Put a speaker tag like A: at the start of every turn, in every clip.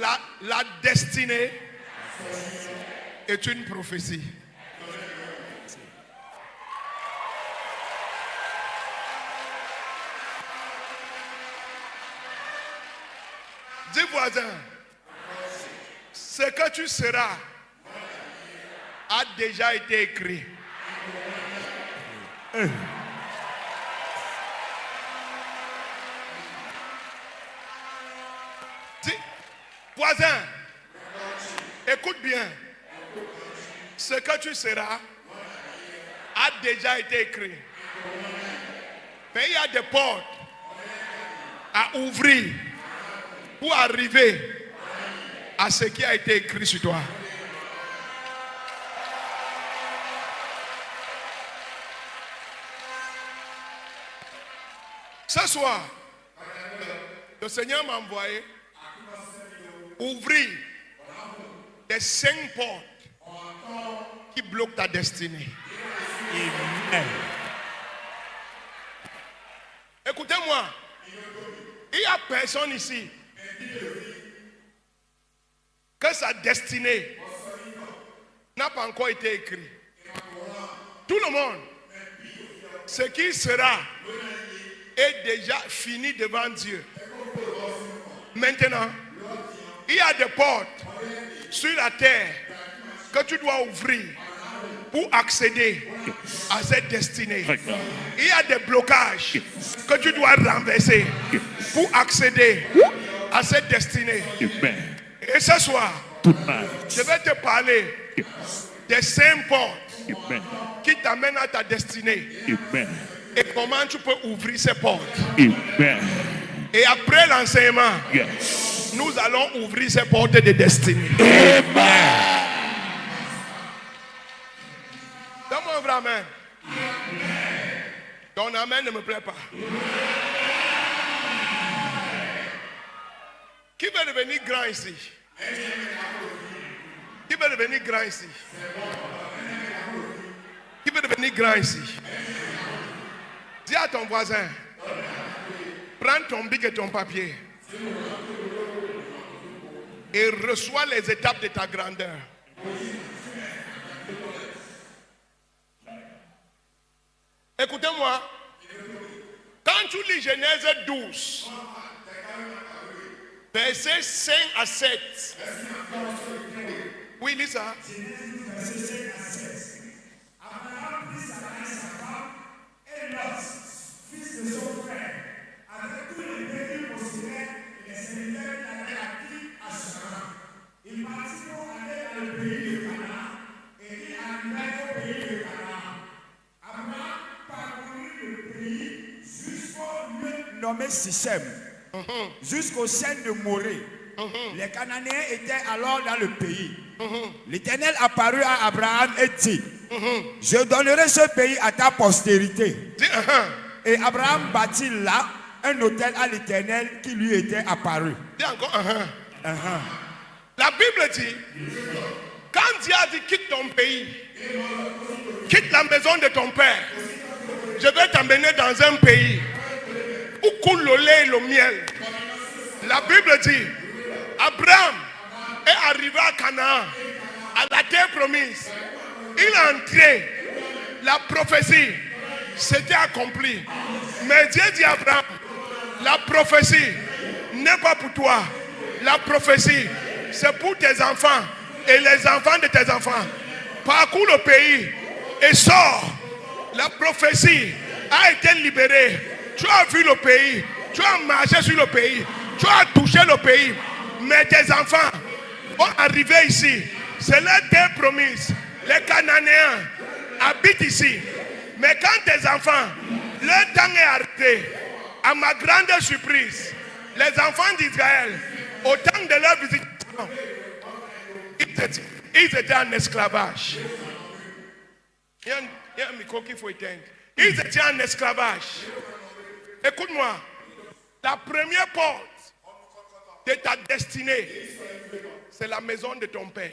A: La destinée est une prophétie. Dis voisin, ce que tu seras a déjà été écrit. Dis, voisin, écoute bien. Ce que tu seras a déjà été écrit. Mais il y a des portes à ouvrir pour arriver à ce qui a été écrit sur toi. Ce soir, le Seigneur m'a envoyé ouvrir les 5 portes qui bloquent ta destinée. Amen. Écoutez-moi, il n'y a personne ici que sa destinée n'a pas encore été écrite. Tout le monde, ce qui sera est déjà fini devant Dieu. Maintenant, il y a des portes sur la terre que tu dois ouvrir pour accéder à cette destinée. Il y a des blocages que tu dois renverser pour accéder à cette destinée. Et ce soir, je vais te parler des 5 portes qui t'amènent à ta destinée. Et comment tu peux ouvrir ces portes. Et après l'enseignement, nous allons ouvrir ces portes de destinée. Donne-moi un vrai amen. Ton amen ne me plaît pas. Qui veut devenir grand ici? Qui veut devenir grand ici? Qui veut devenir grand ici? Dis à ton voisin, prends ton bic et ton papier et reçois les étapes de ta grandeur. Écoutez-moi, quand tu lis Genèse 12, versets 5 à 7, oui, lis ça.
B: Abraham prit Sarai sa femme et Lot, fils de son frère, avec tous les biens qu'il possédait et les serviteurs qu'il avait acquis à Charan. Il partit pour aller dans le pays de Canaan et il arriva au pays de Canaan. Abraham parcourut le pays jusqu'au lieu nommé Sichem, jusqu'au chêne de Morée. Les Cananéens étaient alors dans le pays. L'Éternel apparut à Abraham et dit: je donnerai ce pays à ta postérité. Et Abraham bâtit là un autel à l'Éternel qui lui était apparu.
A: Dis encore La Bible dit, quand Dieu a dit quitte ton pays, quitte la maison de ton père, je vais t'emmener dans un pays où coule le lait et le miel. La Bible dit, Abraham est arrivé à Canaan, à la terre promise. Il est entré, la prophétie s'était accomplie. Mais Dieu dit à Abraham, la prophétie n'est pas pour toi. La prophétie, c'est pour tes enfants et les enfants de tes enfants. Parcours le pays et sors. La prophétie a été libérée. Tu as vu le pays, tu as marché sur le pays, tu as touché le pays. Mais tes enfants vont arriver ici. C'est leur terre promise. Les Cananéens habitent ici. Mais quand tes enfants, leur temps est arrêté, à ma grande surprise, les enfants d'Israël, au temps de leur visitation, ils étaient en esclavage. Il y a un micro qu'il faut éteindre. Ils étaient en esclavage. Écoute-moi, la première porte de ta destinée, c'est la maison de ton père.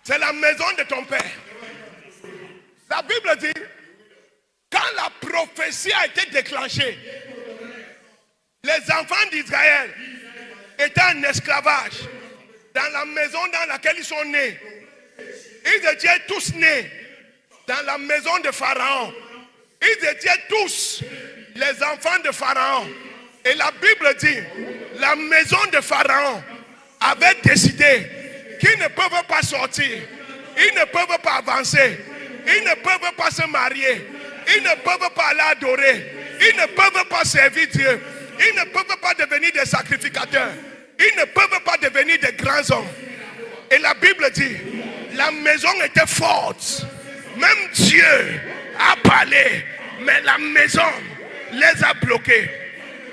A: C'est la maison de ton père. La Bible dit, quand la prophétie a été déclenchée, Les enfants d'Israël étaient en esclavage dans la maison dans laquelle ils sont nés. Ils étaient tous nés dans la maison de Pharaon. Ils étaient tous les enfants de Pharaon. Et la Bible dit, la maison de Pharaon avait décidé qu'ils ne peuvent pas sortir. Ils ne peuvent pas avancer. Ils ne peuvent pas se marier. Ils ne peuvent pas aller adorer. Ils ne peuvent pas servir Dieu. Ils ne peuvent pas devenir des sacrificateurs. Ils ne peuvent pas devenir des grands hommes. Et la Bible dit, la maison était forte. Même Dieu a parlé, mais la maison les a bloqués.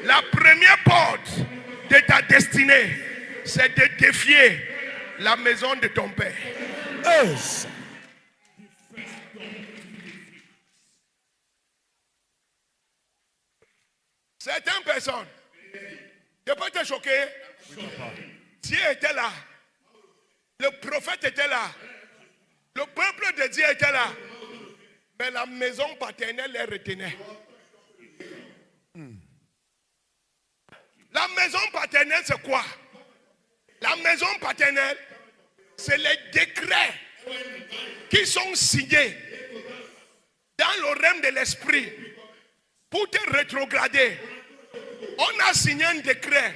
A: La première porte de ta destinée, c'est de défier la maison de ton père. Certaines personnes, je peux te choquer. Dieu était là. Le prophète était là. Le peuple de Dieu était là. Mais la maison paternelle les retenait. La maison paternelle, c'est quoi? La maison paternelle, c'est les décrets qui sont signés dans le règne de l'esprit pour te rétrograder. On a signé un décret.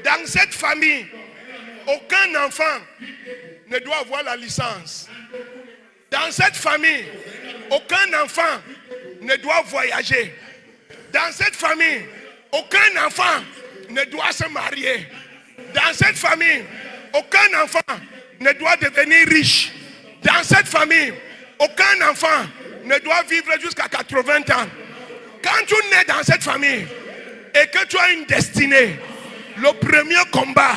A: Dans cette famille, aucun enfant ne doit avoir la licence. Dans cette famille, aucun enfant ne doit voyager. Dans cette famille, aucun enfant ne doit se marier. Dans cette famille, aucun enfant ne doit devenir riche. Dans cette famille, aucun enfant ne doit vivre jusqu'à 80 ans. Quand tu nais dans cette famille et que tu as une destinée, le premier combat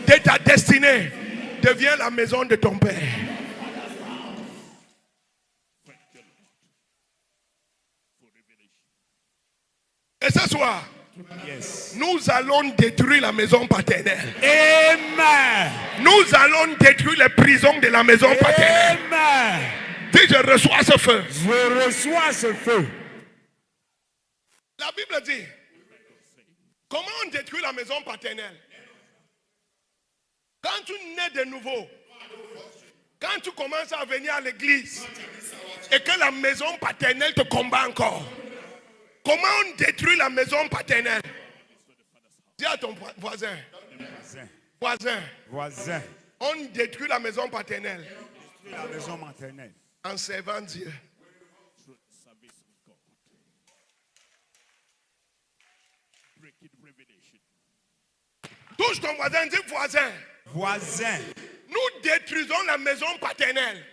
A: de ta destinée devient la maison de ton père. Et ce soir, nous allons détruire la maison paternelle.
C: Amen.
A: Nous allons détruire les prisons de la maison paternelle.
C: Amen.
A: Si je reçois ce feu.
C: Je reçois ce feu.
A: La Bible dit, comment on détruit la maison paternelle? Quand tu nais de nouveau, quand tu commences à venir à l'église et que la maison paternelle te combat encore, comment on détruit la maison paternelle? Dis à ton voisin.
C: Voisin.
A: On détruit la maison paternelle.
C: La maison maternelle.
A: En servant Dieu. Touche ton voisin, dis voisin.
C: Voisin.
A: Nous détruisons la maison paternelle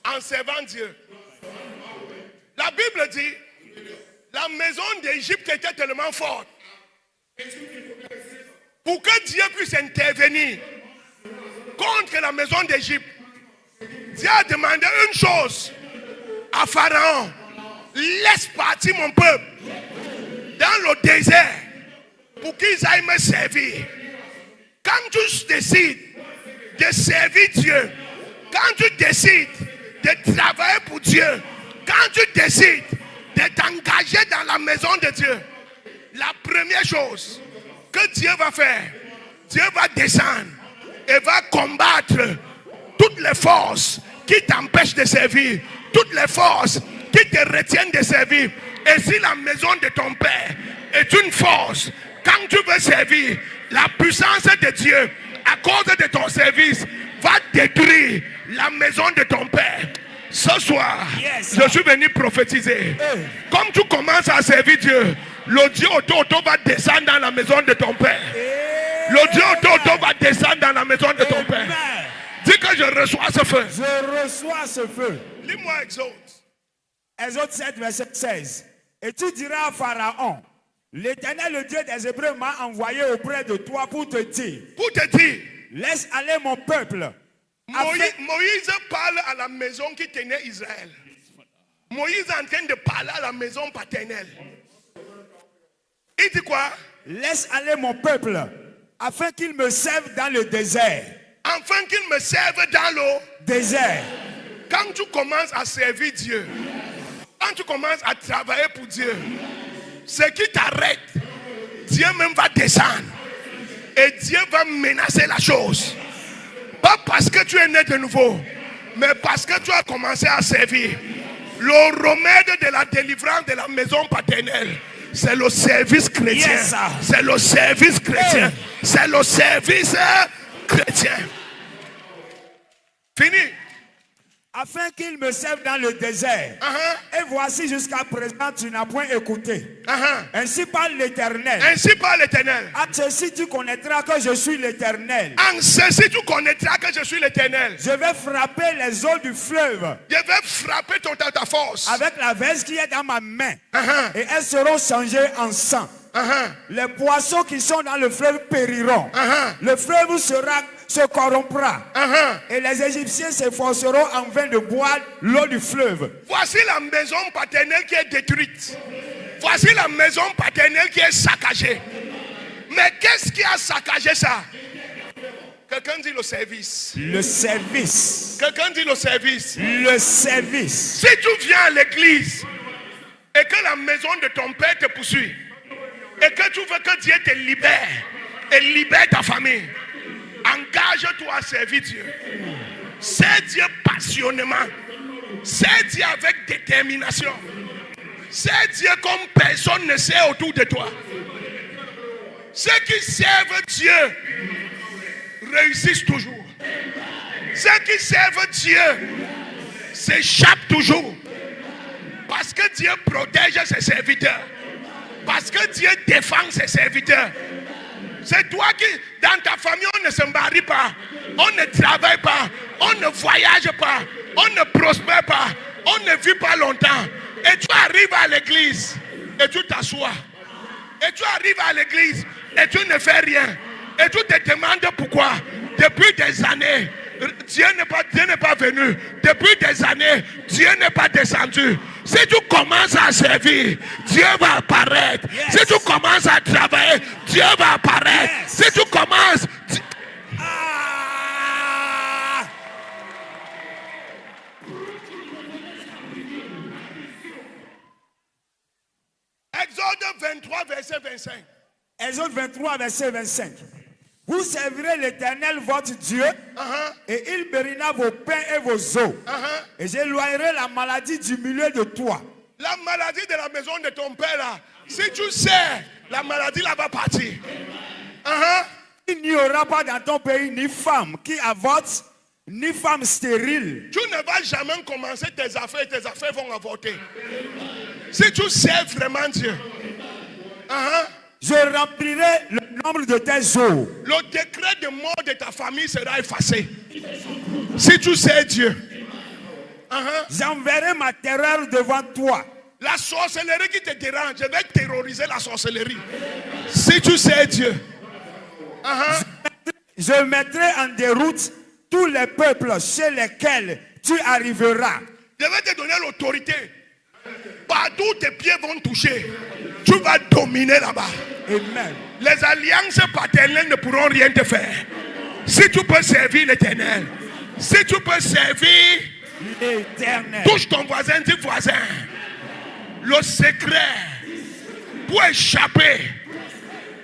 A: en servant Dieu. La Bible dit, la maison d'Égypte était tellement forte pour que Dieu puisse intervenir contre la maison d'Égypte. Dieu a demandé une chose à Pharaon: laisse partir mon peuple dans le désert pour qu'ils aillent me servir. Quand tu décides de servir Dieu, quand tu décides de travailler pour Dieu, quand tu décides de t'engager dans la maison de Dieu, la première chose que Dieu va faire, Dieu va descendre et va combattre toutes les forces qui t'empêchent de servir, toutes les forces qui te retiennent de servir. Et si la maison de ton père est une force, quand tu veux servir, la puissance de Dieu, à cause de ton service, va détruire la maison de ton père. Ce soir, je suis venu prophétiser. Comme tu commences à servir Dieu, le Dieu auto va descendre dans la maison de ton père. Le Dieu auto va descendre dans la maison de ton père. Dis que je reçois ce feu.
C: Je reçois ce feu.
A: Lis-moi Exode.
C: Exode 7, verset 16. Et tu diras à Pharaon: l'Éternel, le Dieu des Hébreux, m'a envoyé auprès de toi pour te dire, laisse aller mon peuple.
A: Moïse parle à la maison qui tenait Israël. Moïse est en train de parler à la maison paternelle. Il dit quoi?
C: Laisse aller mon peuple afin qu'il me serve dans le désert.
A: Afin qu'il me serve dans le
C: désert.
A: Quand tu commences à servir Dieu, quand tu commences à travailler pour Dieu, Ce qui t'arrête, Dieu même va descendre. Et Dieu va menacer la chose. Pas parce que tu es né de nouveau, mais parce que tu as commencé à servir. Le remède de la délivrance de la maison paternelle, c'est le service chrétien.
C: Yes,
A: c'est le service chrétien. C'est le service chrétien. Fini.
C: Afin qu'il me serve dans le désert. Et voici jusqu'à présent tu n'as point écouté. Ainsi parle l'Éternel.
A: Ainsi parle l'Éternel.
C: À ceci tu connaîtras que je suis l'Éternel.
A: En ceci tu connaîtras que je suis l'Éternel.
C: Je vais frapper les eaux du fleuve.
A: Je vais frapper ta force.
C: Avec la verse qui est dans ma main. Et elles seront changées en sang. Les poissons qui sont dans le fleuve périront. Le fleuve se corrompra. Et les Égyptiens s'efforceront en vain de boire l'eau du fleuve.
A: Voici la maison paternelle qui est détruite. Voici la maison paternelle qui est saccagée. Mais qu'est-ce qui a saccagé ça? Quelqu'un dit le service.
C: Le service.
A: Quelqu'un dit le service.
C: Le service.
A: Si tu viens à l'église et que la maison de ton père te poursuit, et que tu veux que Dieu te libère et libère ta famille, engage-toi à servir Dieu. C'est Dieu passionnément. C'est Dieu avec détermination. C'est Dieu comme personne ne sait autour de toi. Ceux qui servent Dieu réussissent toujours. Ceux qui servent Dieu s'échappent toujours. Parce que Dieu protège ses serviteurs. Parce que Dieu défend ses serviteurs. C'est toi qui, dans ta famille, on ne se marie pas, on ne travaille pas, on ne voyage pas, on ne prospère pas, on ne vit pas longtemps. Et tu arrives à l'église et tu t'assois. Et tu arrives à l'église et tu ne fais rien. Et tu te demandes pourquoi. Depuis des années, Dieu n'est pas venu. Depuis des années, Dieu n'est pas descendu. Si tu commences à servir, Dieu va apparaître.
C: Yes.
A: Si tu commences à travailler, Dieu va apparaître.
C: Yes.
A: Si tu commences... Exode 23, verset 25.
C: Exode 23, verset 25. Vous servirez l'Éternel votre Dieu et il bénira vos pains et vos eaux. Et j'éloignerai la maladie du milieu de toi.
A: La maladie de la maison de ton père là, si tu sais, la maladie là va partir.
C: Il n'y aura pas dans ton pays ni femme qui avorte, ni femme stérile.
A: Tu ne vas jamais commencer tes affaires et tes affaires vont avorter. Si tu sais vraiment Dieu.
C: Je remplirai le nombre de tes jours.
A: Le décret de mort de ta famille sera effacé. Si tu sais Dieu.
C: J'enverrai ma terreur devant toi.
A: La sorcellerie qui te dérange, je vais terroriser la sorcellerie. Si tu sais Dieu.
C: Je mettrai en déroute tous les peuples chez lesquels tu arriveras.
A: Je vais te donner l'autorité. Partout tes pieds vont toucher, tu vas dominer là-bas.
C: Amen.
A: Les alliances paternelles ne pourront rien te faire. Si tu peux servir l'Éternel, si tu peux servir
C: l'Éternel,
A: touche ton voisin, dis voisin. Le secret pour échapper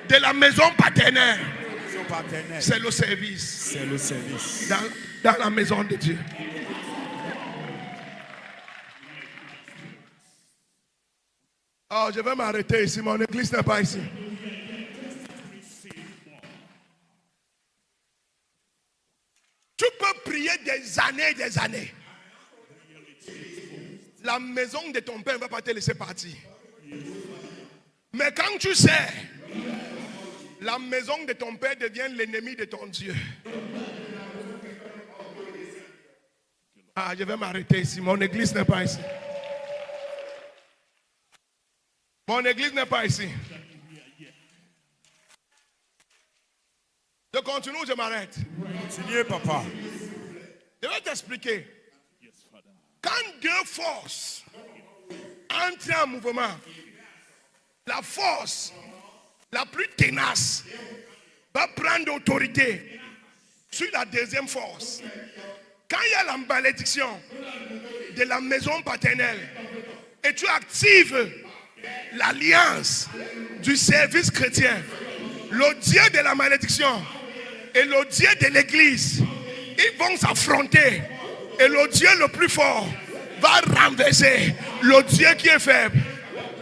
A: de la maison paternelle, c'est le service.
C: C'est le service.
A: Dans la maison de Dieu. Oh, je vais m'arrêter ici. Mon église n'est pas ici. Tu peux prier des années et des années. La maison de ton père ne va pas te laisser partir. Mais quand tu sais, la maison de ton père devient l'ennemi de ton Dieu. Ah, je vais m'arrêter ici. Mon église n'est pas ici. Mon église n'est pas ici. Je continue ou je m'arrête?
C: Continuez, papa.
A: Je vais t'expliquer. Quand deux forces entrent en mouvement, la force la plus tenace va prendre autorité sur la deuxième force. Quand il y a la malédiction de la maison paternelle et tu actives l'alliance du service chrétien, le Dieu de la malédiction et le Dieu de l'église, ils vont s'affronter. Et le Dieu le plus fort va renverser le Dieu qui est faible.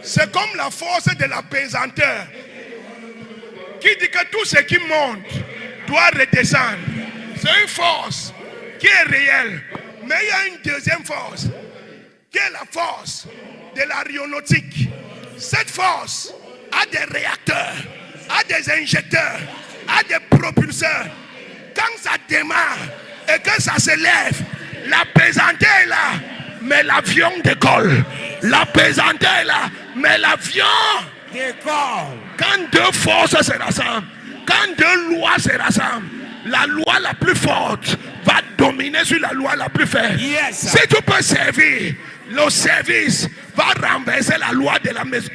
A: C'est comme la force de la pesanteur qui dit que tout ce qui monte doit redescendre. C'est une force qui est réelle. Mais il y a une deuxième force qui est la force de l'aéronautique. Cette force a des réacteurs, a des injecteurs, a des propulseurs. Quand ça démarre et que ça se lève, la pesanteur est là, mais l'avion décolle. La pesanteur est là, mais l'avion
C: décolle.
A: Quand deux forces se rassemblent, quand deux lois se rassemblent, la loi la plus forte va dominer sur la loi la plus faible.
C: Yes.
A: Si tu peux servir, le service va renverser la loi de la maison.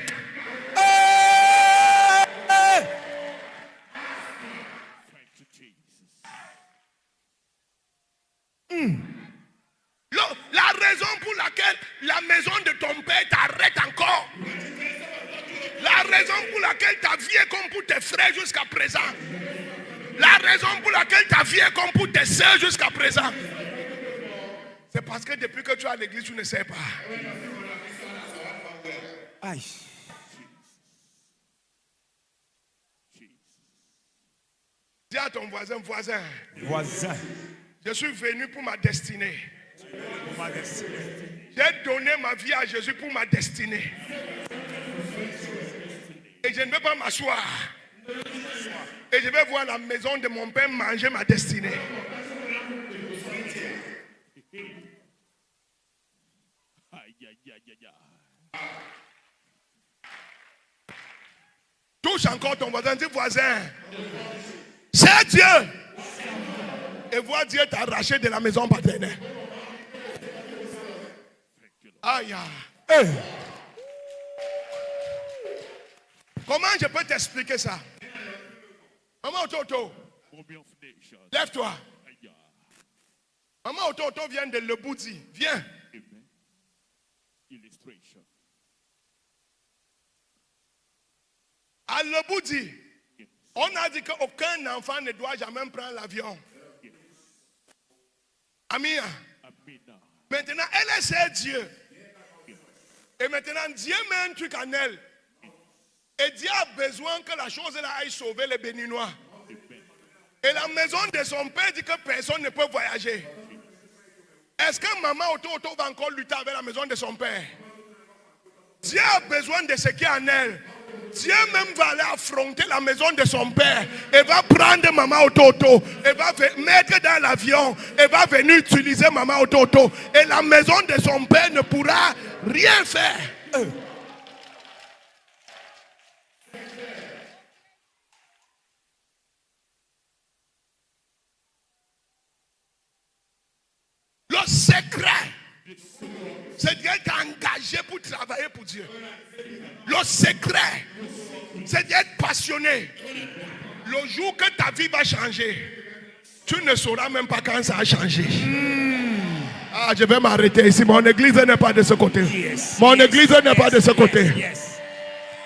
A: La raison pour laquelle la maison de ton père t'arrête encore, la raison pour laquelle ta vie est comme pour tes frères jusqu'à présent, la raison pour laquelle ta vie est comme pour tes soeurs jusqu'à présent, c'est parce que depuis que tu es à l'église, tu ne sais pas.
C: Aïe.
A: Dis à ton voisin,
C: Voisin.
A: je suis venu pour ma destinée.
C: Pour ma destinée.
A: J'ai donné ma vie à Jésus pour ma destinée. Et je ne vais pas m'asseoir. Et je vais voir la maison de mon père manger ma destinée. Touche encore ton voisin, dis voisin. C'est Dieu. Et vois Dieu t'arracher de la maison paternelle. Aïe.
C: Hey.
A: Comment je peux t'expliquer ça? Maman Ototo, lève-toi. Maman Ototo vient de Leboudi. Viens. À Leboudi, on a dit qu'aucun enfant ne doit jamais prendre l'avion. Amina. Maintenant, elle essaie Dieu. Et maintenant, Dieu met un truc en elle. Et Dieu a besoin que la chose là aille sauver les Béninois. Et la maison de son père dit que personne ne peut voyager. Est-ce que maman Ototo va encore lutter avec la maison de son père? Dieu a besoin de ce qui est en elle. Dieu même va aller affronter la maison de son père. Et va prendre maman Ototo. Et va mettre dans l'avion. Et va venir utiliser maman Ototo. Et la maison de son père ne pourra rien faire. Le secret, c'est Dieu qui t'a engagé pour travailler pour Dieu. Le secret, c'est d'être passionné. Le jour que ta vie va changer, tu ne sauras même pas quand ça a changé. Ah, je vais m'arrêter ici. Mon église n'est pas de ce côté.
C: Yes.
A: Mon église n'est pas de ce côté.
C: Yes.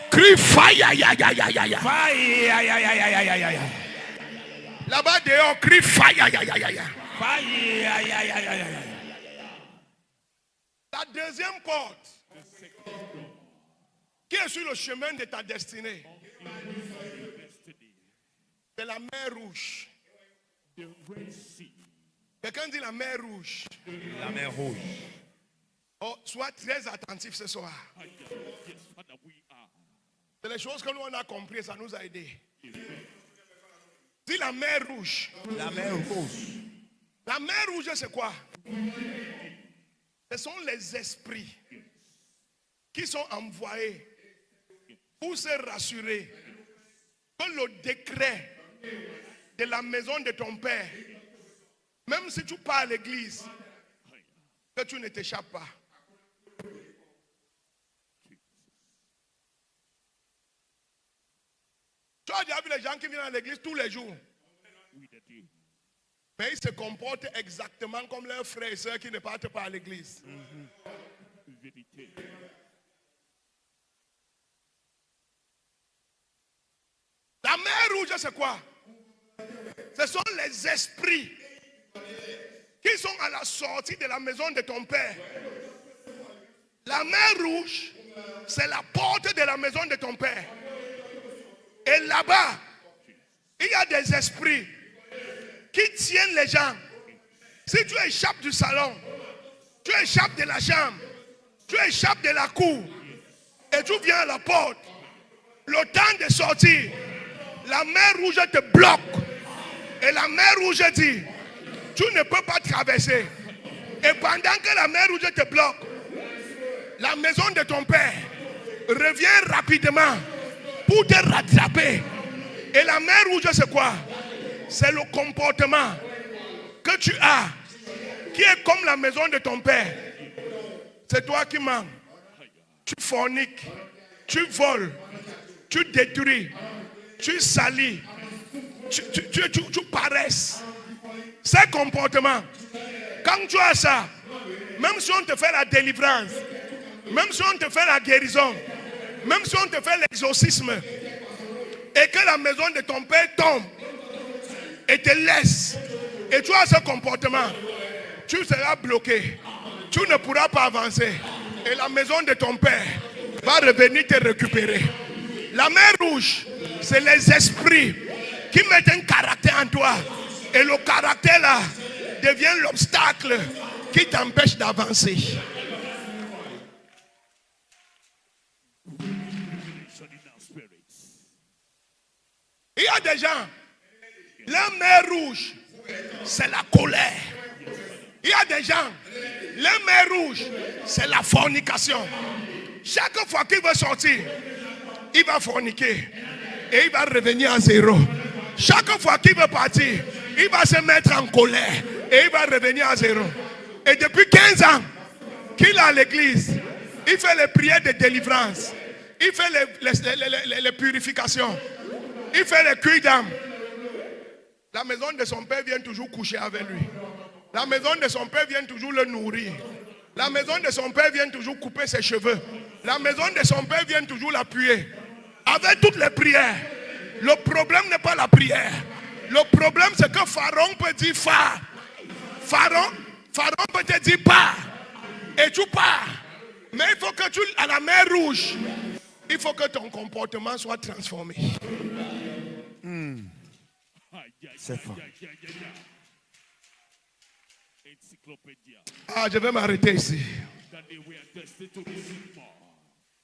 A: Crie fire, ya, ya, ya, ya, ya.
C: Fire, ya, ya, ya, ya, ya, ya, ya.
A: Là-bas dehors, crie fire, ya, ya, ya, ya.
C: Fire, ya, ya, ya, ya, ya.
A: La deuxième porte qui est sur le chemin de ta destinée, c'est la mer Rouge. Quelqu'un dit la mer Rouge.
C: La mer Rouge.
A: Oh, sois très attentif ce soir. C'est les choses que nous on a compris, ça nous a aidés. Dis la mer Rouge.
C: La mer Rouge.
A: La mer Rouge, c'est quoi? Ce sont les esprits qui sont envoyés pour se rassurer que le décret de la maison de ton père, même si tu pars à l'église, que tu ne t'échappes pas. Tu as déjà vu les gens qui viennent à l'église tous les jours. Mais ils se comportent exactement comme leurs frères et sœurs qui ne partent pas à l'église. La mer rouge, c'est quoi? Ce sont les esprits qui sont à la sortie de la maison de ton père. La mer rouge, c'est la porte de la maison de ton père. Et là-bas, il y a des esprits qui tiennent les gens. Si tu échappes du salon, tu échappes de la chambre, tu échappes de la cour, et tu viens à la porte, le temps de sortir, la mer rouge te bloque. Et la mer rouge dit, tu ne peux pas traverser. Et pendant que la mer rouge te bloque, la maison de ton père revient rapidement pour te rattraper. Et la mer rouge, c'est quoi? C'est le comportement que tu as, qui est comme la maison de ton père. C'est toi qui mens. Tu forniques, tu voles, tu détruis, tu salis, tu paresses. Ces comportements, quand tu as ça, même si on te fait la délivrance, même si on te fait la guérison, même si on te fait l'exorcisme, et que la maison de ton père tombe et te laisse, et tu as ce comportement, tu seras bloqué. Tu ne pourras pas avancer. Et la maison de ton père va revenir te récupérer. La mer rouge, c'est les esprits qui mettent un caractère en toi. Et le caractère là devient l'obstacle qui t'empêche d'avancer. Il y a des gens, la mer rouge, c'est la colère. Il y a des gens, la mer rouge, c'est la fornication. Chaque fois qu'il veut sortir, il va forniquer et il va revenir à zéro. Chaque fois qu'il veut partir, il va se mettre en colère et il va revenir à zéro. Et depuis 15 ans qu'il est à l'église, il fait les prières de délivrance, il fait les purifications, il fait les cuits d'âme. La maison de son père vient toujours coucher avec lui. La maison de son père vient toujours le nourrir. La maison de son père vient toujours couper ses cheveux. La maison de son père vient toujours l'appuyer. Avec toutes les prières. Le problème n'est pas la prière. Le problème c'est que Pharaon peut dire fa. Pharaon peut te dire pas. Et tu pars. Mais il faut que tu, à la mer rouge, il faut que ton comportement soit transformé.
C: C'est fort.
A: Ah, je vais m'arrêter ici.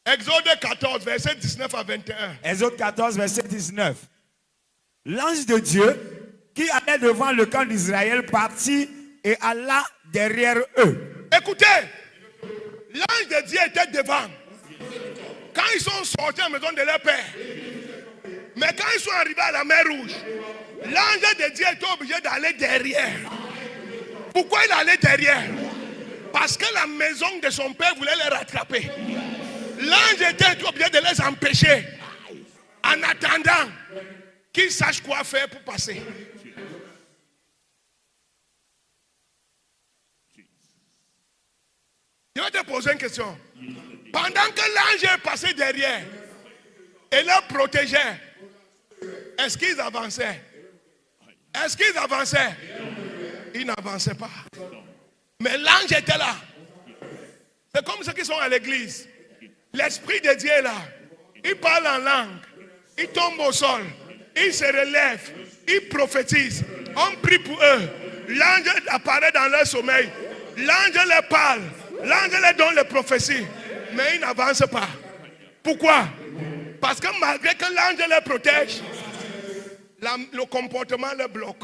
A: Exode 14, verset 19 à 21.
C: Exode 14, verset 19. L'ange de Dieu qui allait devant le camp d'Israël partit et alla derrière eux.
A: Écoutez, l'ange de Dieu était devant. Quand ils sont sortis à la maison de leur père. Mais quand ils sont arrivés à la mer rouge, l'ange de Dieu était obligé d'aller derrière. Pourquoi il allait derrière? Parce que la maison de son père voulait les rattraper. L'ange était obligé de les empêcher. En attendant qu'ils sachent quoi faire pour passer. Je vais te poser une question. Pendant que l'ange est passé derrière et les protégeait, est-ce qu'ils avançaient? Est-ce qu'ils avançaient? Ils n'avançaient pas. Mais l'ange était là. C'est comme ceux qui sont à l'église. L'esprit de Dieu est là. Il parle en langue. Il tombe au sol. Il se relève. Il prophétise. On prie pour eux. L'ange apparaît dans leur sommeil. L'ange leur parle. L'ange leur donne les prophéties. Mais ils n'avancent pas. Pourquoi? Parce que malgré que l'ange les protège, le comportement les bloque.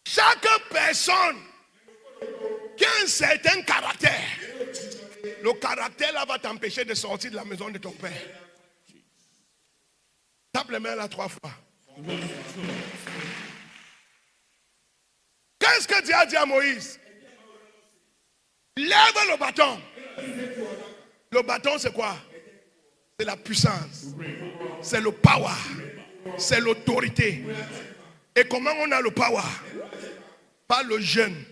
A: Chaque personne qui a un certain caractère, le caractère là va t'empêcher de sortir de la maison de ton père. Tape les mains là 3 fois. Qu'est-ce que Dieu a dit à Moïse? Lève le bâton. Le bâton c'est quoi? C'est la puissance. C'est le power. C'est l'autorité. Et comment on a le power? Par le jeûne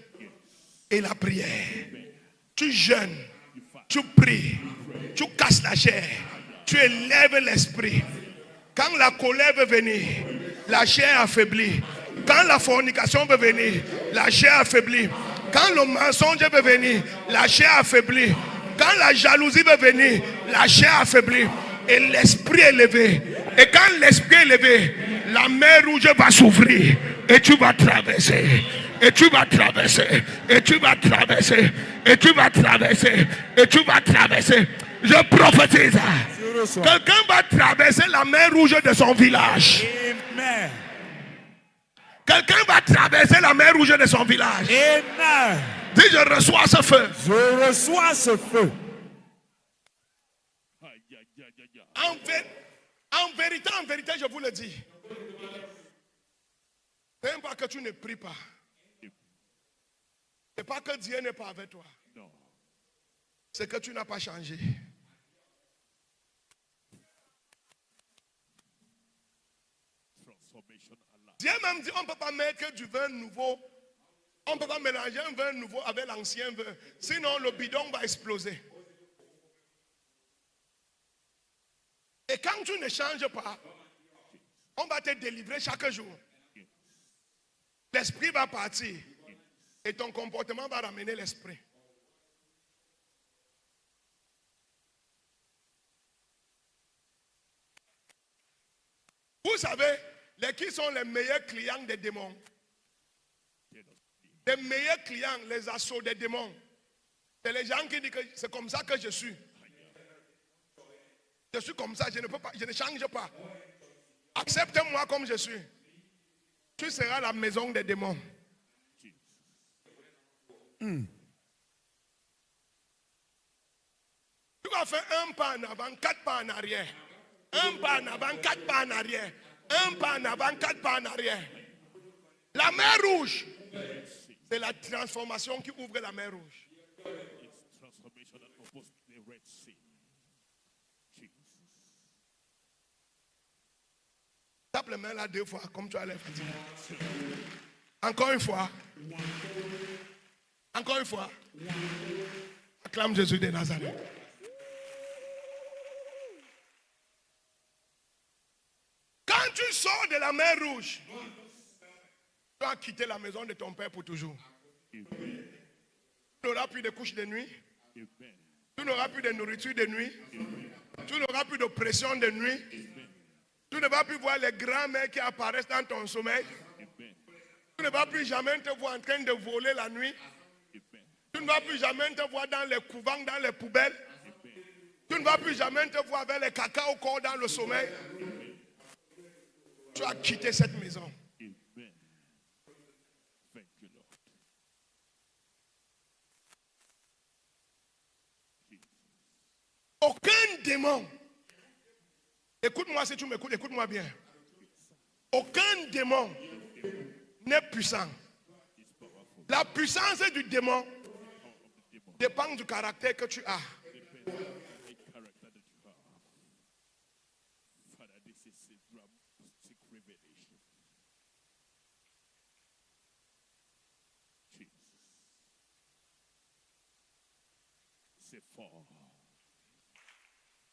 A: et la prière. Tu jeûnes, tu pries, tu casses la chair, tu élèves l'esprit. Quand la colère veut venir, la chair affaiblit. Quand la fornication veut venir, la chair affaiblit. Quand le mensonge veut venir, la chair affaiblit. Quand la jalousie veut venir, la chair affaiblit. Et l'esprit est élevé. Et quand l'esprit est élevé, la mer rouge va s'ouvrir. Et tu vas traverser. Et tu vas traverser. Et tu vas traverser. Et tu vas traverser. Et tu vas traverser. Je prophétise. Quelqu'un va traverser la mer rouge de son village.
C: Amen.
A: Quelqu'un va traverser la mer rouge de son village.
C: Amen.
A: Dis, je reçois ce feu.
C: Je reçois ce feu.
A: En vérité, je vous le dis. Ce n'est pas que tu ne pries pas. Ce n'est pas que Dieu n'est pas avec toi. C'est que tu n'as pas changé. Dieu même dit, on ne peut pas mettre du vin nouveau. On ne peut pas mélanger un vin nouveau avec l'ancien vin. Sinon, le bidon va exploser. Et quand tu ne changes pas, on va te délivrer chaque jour. L'esprit va partir. Et ton comportement va ramener l'esprit. Vous savez, qui sont les meilleurs clients des démons? Les meilleurs clients, les assauts des démons. C'est les gens qui disent que c'est comme ça que je suis. Je suis comme ça, je ne peux pas, je ne change pas. Accepte-moi comme je suis. Tu seras la maison des démons. Tu vas faire un pas en avant, 4 pas en arrière. Un pas en avant, 4 pas en arrière. Un pas en avant, 4 pas en arrière. La mer rouge, c'est la transformation qui ouvre la mer rouge. Tape les mains là 2 fois, comme tu as l'air fatigué. Encore une fois. Encore une fois. Acclame Jésus de Nazareth. Quand tu sors de la mer rouge, tu vas quitter la maison de ton père pour toujours. Tu n'auras plus de couches de nuit. Tu n'auras plus de nourriture de nuit. Tu n'auras plus de pression de nuit. Tu ne vas plus voir les grands-mères qui apparaissent dans ton sommeil. Tu ne vas plus jamais te voir en train de voler la nuit. Tu ne vas plus jamais te voir dans les couvents, dans les poubelles. Tu ne vas plus jamais te voir avec les caca au corps dans le sommeil. Tu as quitté cette maison. Aucun démon. Écoute-moi si tu m'écoutes, écoute-moi bien. Aucun démon n'est puissant. La puissance du démon dépend du caractère que tu as.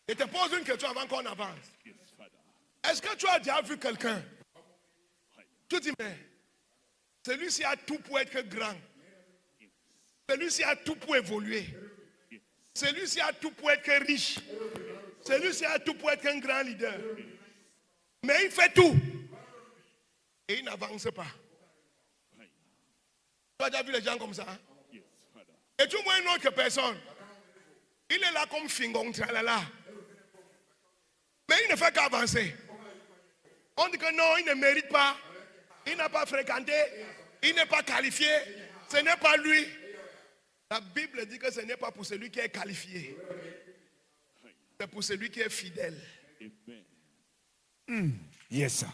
A: Je te pose une question avant qu'on avance. Est-ce que tu as déjà vu quelqu'un? Tu dis, mais celui-ci a tout pour être grand. Celui-ci a tout pour évoluer. Celui-ci a tout pour être riche. Celui-ci a tout pour être un grand leader. Mais il fait tout. Et il n'avance pas. Tu as déjà vu les gens comme ça? Hein? Et tu vois une autre personne. Il est là comme Fingon Tralala. Mais il ne fait qu'avancer. On dit que non, il ne mérite pas. Il n'a pas fréquenté. Il n'est pas qualifié. Ce n'est pas lui. La Bible dit que ce n'est pas pour celui qui est qualifié. C'est pour celui qui est fidèle.
C: Yes, sir.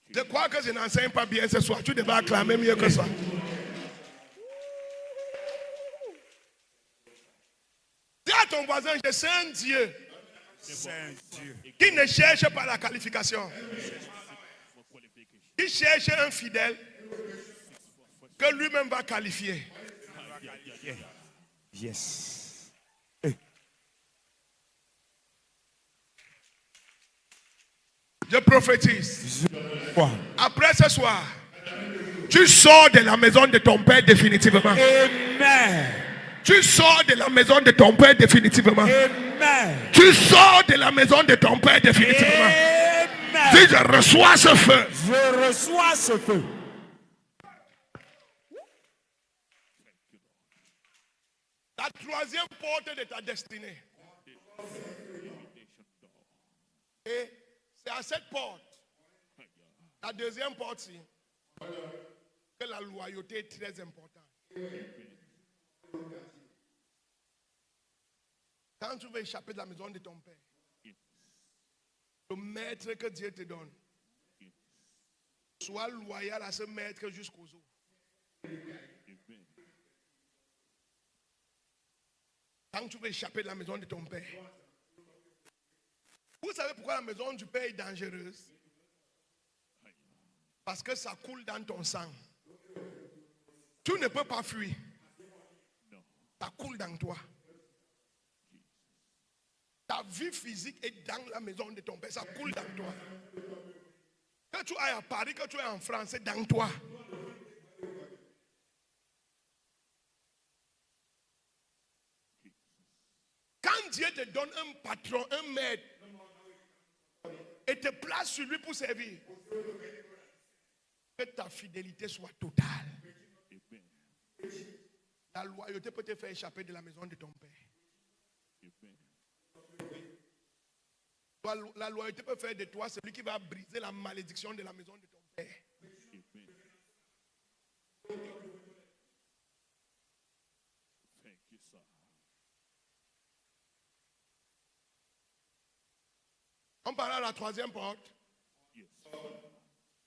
A: Je crois que je n'enseigne pas bien ce soir. Tu devais acclamer mieux que ça. Dis à ton voisin, je sais un Dieu qui ne cherche pas la qualification. Qui qui cherche un fidèle que lui-même va qualifier.
C: Yes.
A: Je prophétise.
C: Quoi?
A: Après ce soir, tu sors de la maison de ton père définitivement.
C: Amen.
A: Tu sors de la maison de ton père définitivement.
C: Amen.
A: Tu sors de la maison de ton père définitivement.
C: Amen.
A: Si je reçois ce feu.
C: Je reçois ce feu.
A: La troisième porte de ta destinée. Et c'est à cette porte, la deuxième porte, que la loyauté est très importante. Quand tu veux échapper de la maison de ton père, le maître que Dieu te donne, sois loyal à ce maître jusqu'aux os. Quand tu veux échapper de la maison de ton père. Vous savez pourquoi la maison du père est dangereuse? Parce que ça coule dans ton sang. Tu ne peux pas fuir. Ça coule dans toi. Ta vie physique est dans la maison de ton père. Ça coule dans toi. Que tu ailles à Paris, que tu ailles en France, c'est dans toi. Quand Dieu te donne un patron, un maître, et te place sur lui pour servir, que ta fidélité soit totale. La loyauté peut te faire échapper de la maison de ton père. La loyauté peut faire de toi celui qui va briser la malédiction de la maison de ton père. On parle à la troisième porte.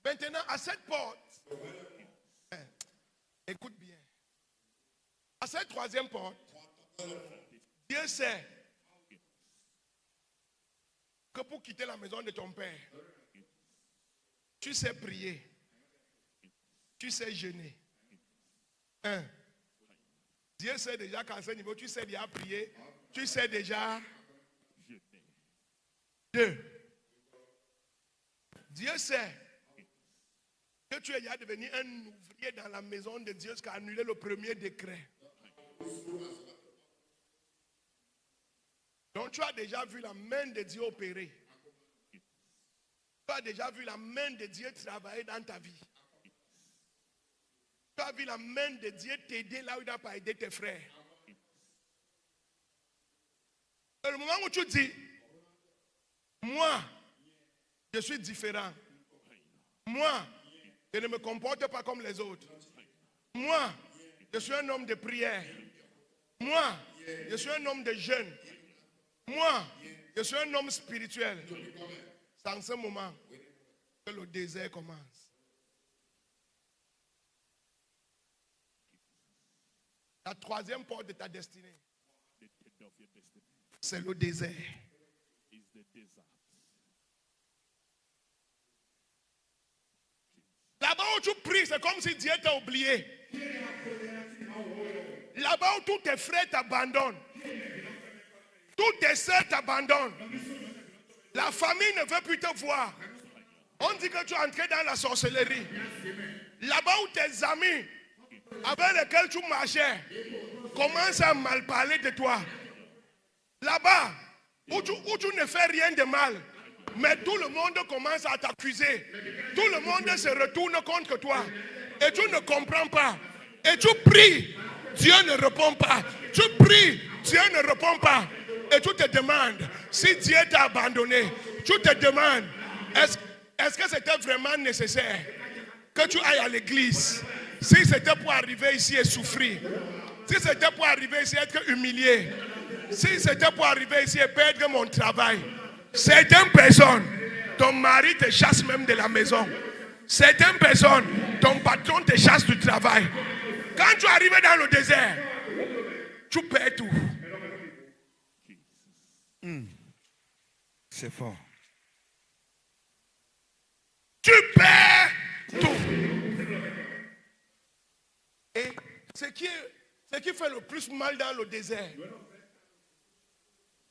A: Maintenant, à cette porte, écoute bien. À cette troisième porte, Dieu sait que pour quitter la maison de ton père, tu sais prier, tu sais jeûner. Dieu sait déjà qu'à ce niveau, tu sais déjà prier, tu sais déjà jeûner. 2. Dieu sait que tu es déjà devenu un ouvrier dans la maison de Dieu qui a annulé le premier décret. Donc tu as déjà vu la main de Dieu opérer. Tu as déjà vu la main de Dieu travailler dans ta vie. Tu as vu la main de Dieu t'aider là où il n'a pas aidé tes frères. C'est le moment où tu dis, moi, je suis différent. Moi, je ne me comporte pas comme les autres. Moi, je suis un homme de prière. Moi, je suis un homme de jeûne. Moi, je suis un homme spirituel. C'est en ce moment que le désert commence. La troisième porte de ta destinée, c'est le désert. Là-bas où tu pries, c'est comme si Dieu t'a oublié. Là-bas où tous tes frères t'abandonnent. Toutes tes soeurs t'abandonnent. La famille ne veut plus te voir. On dit que tu es entré dans la sorcellerie. Là-bas où tes amis avec lesquels tu marchais commencent à mal parler de toi. Là-bas où tu ne fais rien de mal. Mais tout le monde commence à t'accuser. Tout le monde se retourne contre toi. Et tu ne comprends pas. Et tu pries, Dieu ne répond pas. Tu pries, Dieu ne répond pas. Et tu te demandes, si Dieu t'a abandonné, tu te demandes, est-ce que c'était vraiment nécessaire que tu ailles à l'église? Si c'était pour arriver ici et souffrir. Si c'était pour arriver ici et être humilié. Si c'était pour arriver ici et perdre mon travail. Certaines personnes, ton mari te chasse même de la maison. Certaines personnes, ton patron te chasse du travail. Quand tu arrives dans le désert, tu perds tout.
C: C'est fort.
A: Tu perds Ce qui fait le plus mal dans le désert,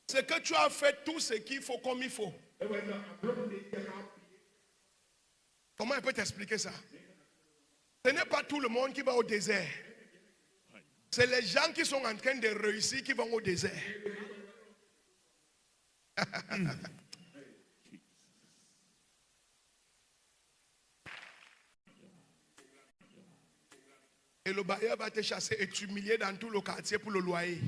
A: c'est que tu as fait tout ce qu'il faut comme il faut. Comment elle peut t'expliquer ça? Ce n'est pas tout le monde qui va au désert. C'est les gens qui sont en train de réussir qui vont au désert. Et le bailleur va te chasser et t'humilier dans tout le quartier pour le loyer.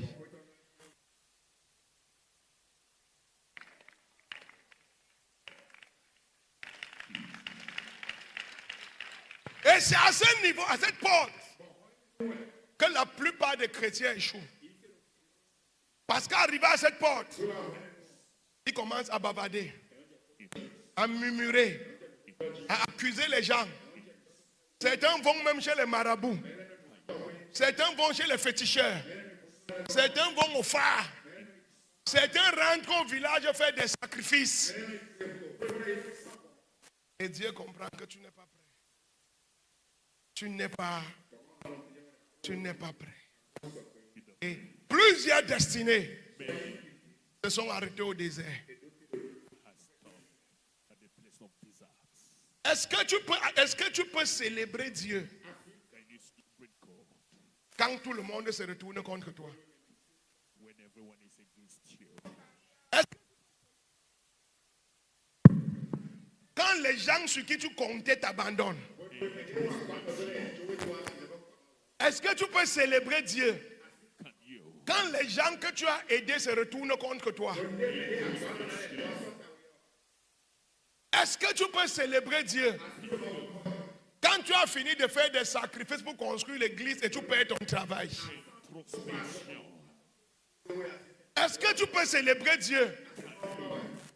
A: Et c'est à ce niveau, à cette porte, que la plupart des chrétiens échouent. Parce qu'arrivé à cette porte, ils commencent à bavarder, à murmurer, à accuser les gens. Certains vont même chez les marabouts. Certains vont chez les féticheurs. Certains vont au phare. Certains rentrent au village faire des sacrifices. Et Dieu comprend que tu n'es pas prêt. Tu n'es pas prêt. Et plusieurs destinées se sont arrêtées au désert. Est-ce que tu peux célébrer Dieu quand tout le monde se retourne contre toi? Quand les gens sur qui tu comptais t'abandonnent, est-ce que tu peux célébrer Dieu quand les gens que tu as aidés se retournent contre toi? Est-ce que tu peux célébrer Dieu quand tu as fini de faire des sacrifices pour construire l'église et tu perds ton travail? Est-ce que tu peux célébrer Dieu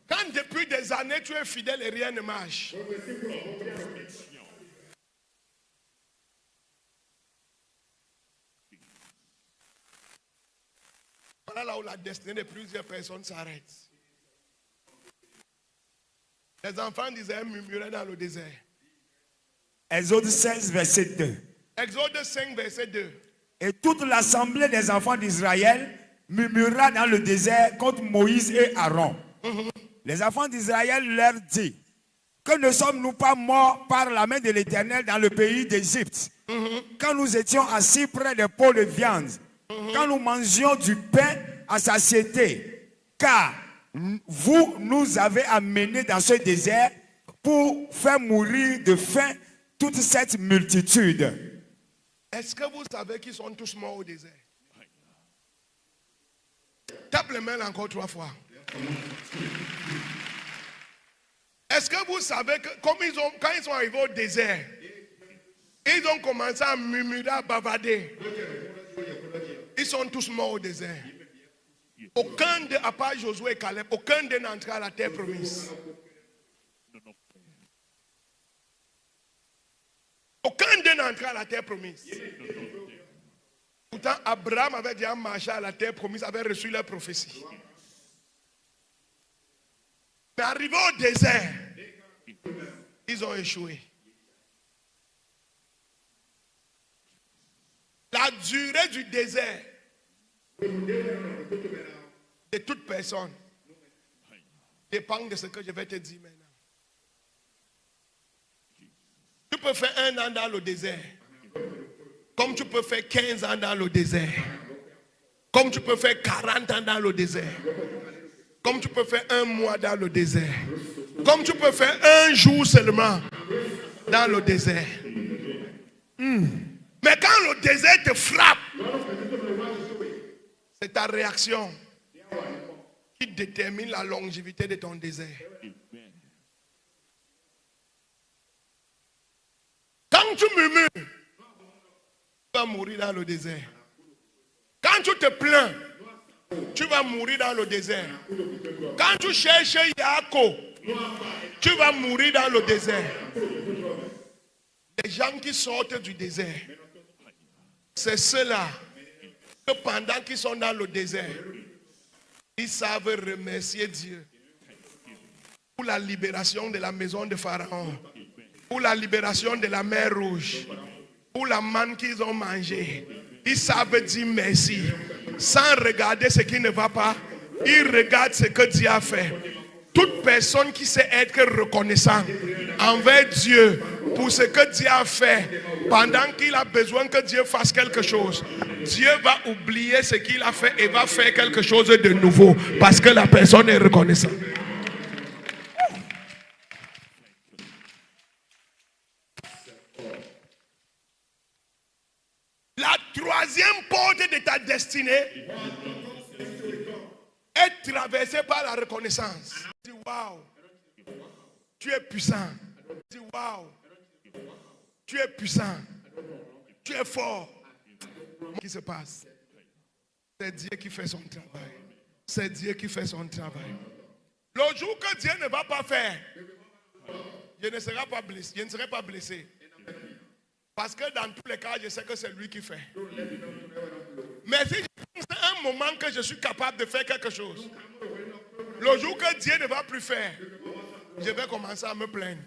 A: quand depuis des années tu es fidèle et rien ne marche? Voilà là où la destinée de plusieurs personnes s'arrête. Les enfants d'Israël murmuraient dans le désert.
C: Exode 16, verset 2.
A: Exode 5, verset 2.
C: Et toute l'assemblée des enfants d'Israël murmura dans le désert contre Moïse et Aaron. Les enfants d'Israël leur disent: que ne sommes-nous pas morts par la main de l'Éternel dans le pays d'Égypte, quand nous étions assis près des pots de viande, quand nous mangions du pain à satiété, car vous nous avez amenés dans ce désert pour faire mourir de faim toute cette multitude.
A: Est-ce que vous savez qu'ils sont tous morts au désert? Tape les mains encore 3 fois. Est-ce que vous savez que quand ils sont arrivés au désert, ils ont commencé à murmurer, à bavarder. Ils sont tous morts au désert. Aucun d'eux, à part Josué et Caleb, aucun d'eux n'est entré à la terre promise. Aucun d'eux n'est entré à la terre promise. Pourtant, Abraham avait déjà marché à la terre promise, avait reçu la prophétie. Mais arrivé au désert, ils ont échoué. La durée du désert de toute personne dépend de ce que je vais te dire maintenant. Tu peux faire 1 an dans le désert, comme tu peux faire 15 ans dans le désert, comme tu peux faire 40 ans dans le désert, comme tu peux faire 1 mois dans le désert, comme tu peux faire 1 jour seulement dans le désert. Mais quand le désert te frappe, c'est ta réaction qui détermine la longévité de ton désert. Quand tu murmures, tu vas mourir dans le désert. Quand tu te plains, tu vas mourir dans le désert. Quand tu cherches Yaako, tu vas mourir dans le désert. Les gens qui sortent du désert, c'est ceux-là que pendant qu'ils sont dans le désert, ils savent remercier Dieu pour la libération de la maison de Pharaon, pour la libération de la mer Rouge, pour la manne qu'ils ont mangée, Ils savent dire merci. Sans regarder ce qui ne va pas, ils regardent ce que Dieu a fait. Toute personne qui sait être reconnaissant envers Dieu pour ce que Dieu a fait, pendant qu'il a besoin que Dieu fasse quelque chose, Dieu va oublier ce qu'il a fait et va faire quelque chose de nouveau parce que la personne est reconnaissante. La troisième porte de ta destinée est traversée par la reconnaissance. Tu dis waouh, tu es puissant. Tu dis waouh, tu es puissant. Tu es fort. Qu'est-ce qui se passe? C'est Dieu qui fait son travail. C'est Dieu qui fait son travail. Le jour que Dieu ne va pas faire, je ne serai pas blessé. Je ne serai pas blessé. Parce que dans tous les cas, je sais que c'est lui qui fait. Mais si c'est un moment que je suis capable de faire quelque chose, le jour que Dieu ne va plus faire, je vais commencer à me plaindre.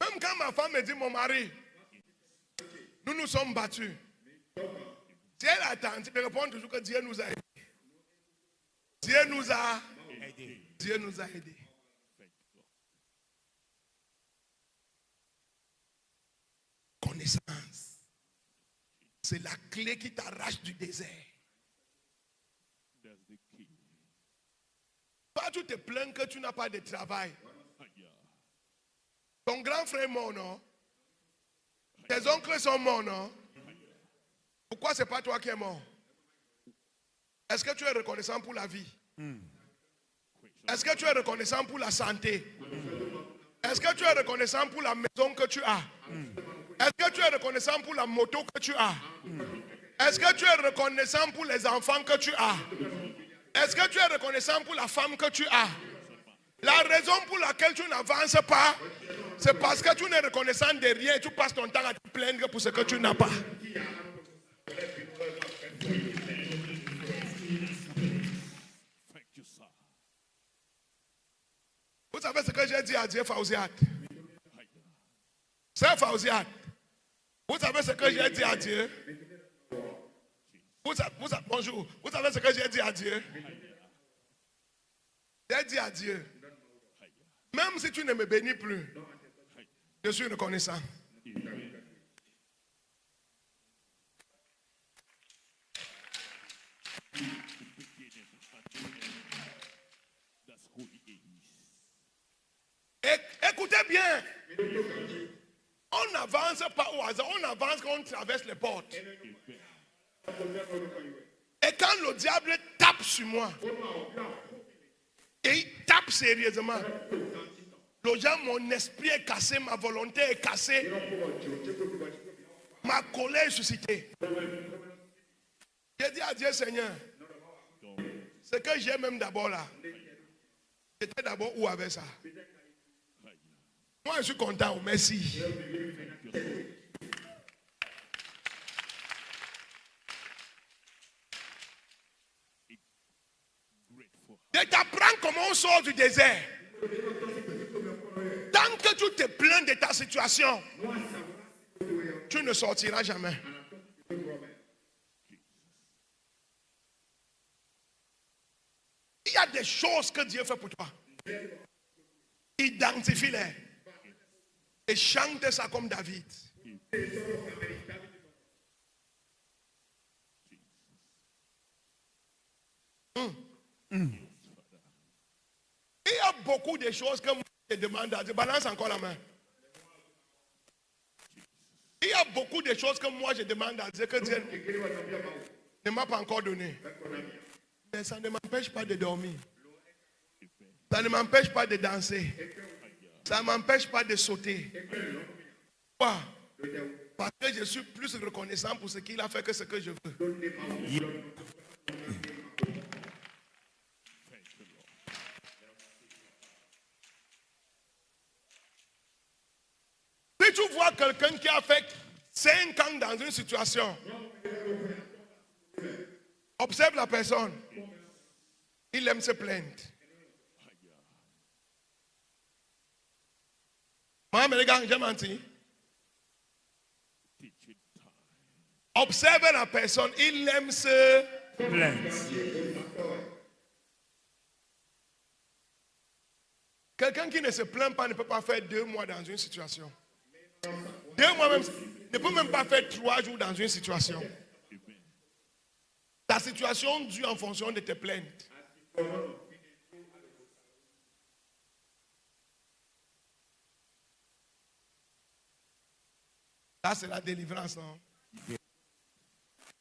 A: Même quand ma femme me dit, mon mari, nous nous sommes battus. Si elle attend, je réponds toujours que Dieu nous a aidés. Dieu nous a aidés. Dieu nous a aidés. Connaissance. C'est la clé qui t'arrache du désert. Toi, tu te plains que tu n'as pas de travail. Ton grand frère est mort, non? Tes oncles sont morts, non? Pourquoi ce n'est pas toi qui es mort? Est-ce que tu es reconnaissant pour la vie? Est-ce que tu es reconnaissant pour la santé? Est-ce que tu es reconnaissant pour la maison que tu as? Est-ce que tu es reconnaissant pour la moto que tu as? Est-ce que tu es reconnaissant pour les enfants que tu as? Est-ce que tu es reconnaissant pour la femme que tu as? La raison pour laquelle tu n'avances pas, c'est parce que tu n'es reconnaissant de rien et tu passes ton temps à te plaindre pour ce que tu n'as pas. Vous savez ce que j'ai dit à Dieu, Fauziat? C'est Fauziat. Vous savez ce que j'ai dit à Dieu? Bonjour. Vous savez ce que j'ai dit à Dieu? J'ai dit à Dieu, même si tu ne me bénis plus, je suis reconnaissant. Écoutez bien. On n'avance pas au hasard, on avance quand on traverse les portes. Et quand le diable tape sur moi, et il tape sérieusement, mon esprit est cassé, ma volonté est cassée, ma colère est suscitée. J'ai dit à Dieu, Seigneur, ce que j'ai même d'abord là, j'étais d'abord où avec ça? Moi, je suis content, merci. Je t'apprends comment on sort du désert. Tant que tu te plains de ta situation, tu ne sortiras jamais. Il y a des choses que Dieu fait pour toi. Identifie-les. Et chante ça comme David. Il y a beaucoup de choses que moi je demande à Dieu. Balance encore la main. Il y a beaucoup de choses que moi je demande à Dieu que Dieu ne m'a pas encore donné. Mais ça ne m'empêche pas de dormir. Ça ne m'empêche pas de danser. Ça ne m'empêche pas de sauter. Pourquoi? Parce que je suis plus reconnaissant pour ce qu'il a fait que ce que je veux. Si tu vois quelqu'un qui a fait 5 ans dans une situation, observe la personne. Il aime se plaindre. Maman, les gars, j'ai menti. Observez la personne, il aime se
C: plaindre.
A: Quelqu'un qui ne se plaint pas ne peut pas faire 2 mois dans une situation. 2 mois même, ne peut même pas faire 3 jours dans une situation. Ta situation dure en fonction de tes plaintes. Ça, c'est la délivrance, non?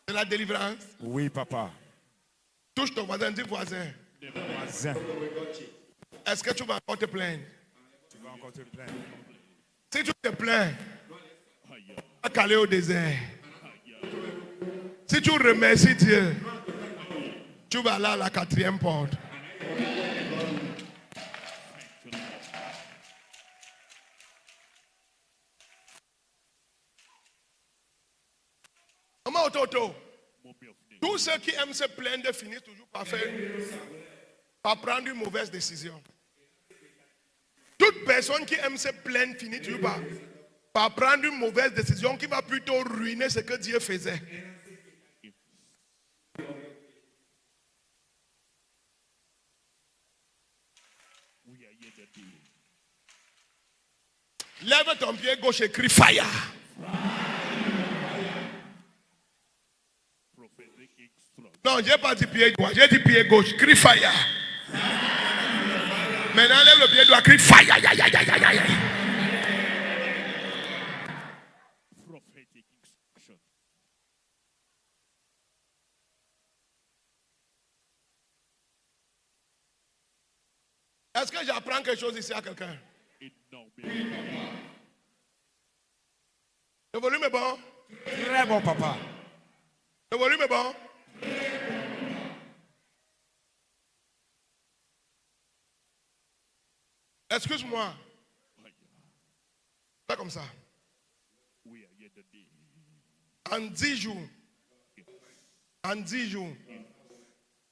A: C'est la délivrance?
C: Oui, papa.
A: Touche ton voisin, dis voisin.
C: Voisin.
A: Est-ce que tu vas encore te plaindre?
C: Tu vas encore te plaindre.
A: Si tu te plains, tu vas caler au désert. Si tu remercies Dieu, tu vas aller à la 4e porte. Maman Toto, tous ceux qui aiment se plaindre finissent toujours par prendre une mauvaise décision. Toute personne qui aime se plaindre finit toujours par prendre une mauvaise décision qui va plutôt ruiner ce que Dieu faisait. Lève ton pied gauche et crie fire. Non, je n'ai pas dit pied droit, j'ai dit pied gauche, crie fire. Maintenant, lève le pied droit, crie fire. Aïe, aïe, aïe, aïe, aïe, aïe.
D: Prophetic instruction.
A: Est-ce que j'apprends quelque chose ici à quelqu'un? Le volume est bon?
C: Très bon, papa.
A: Le volume est bon? Excuse-moi. Pas comme ça. En 10 jours,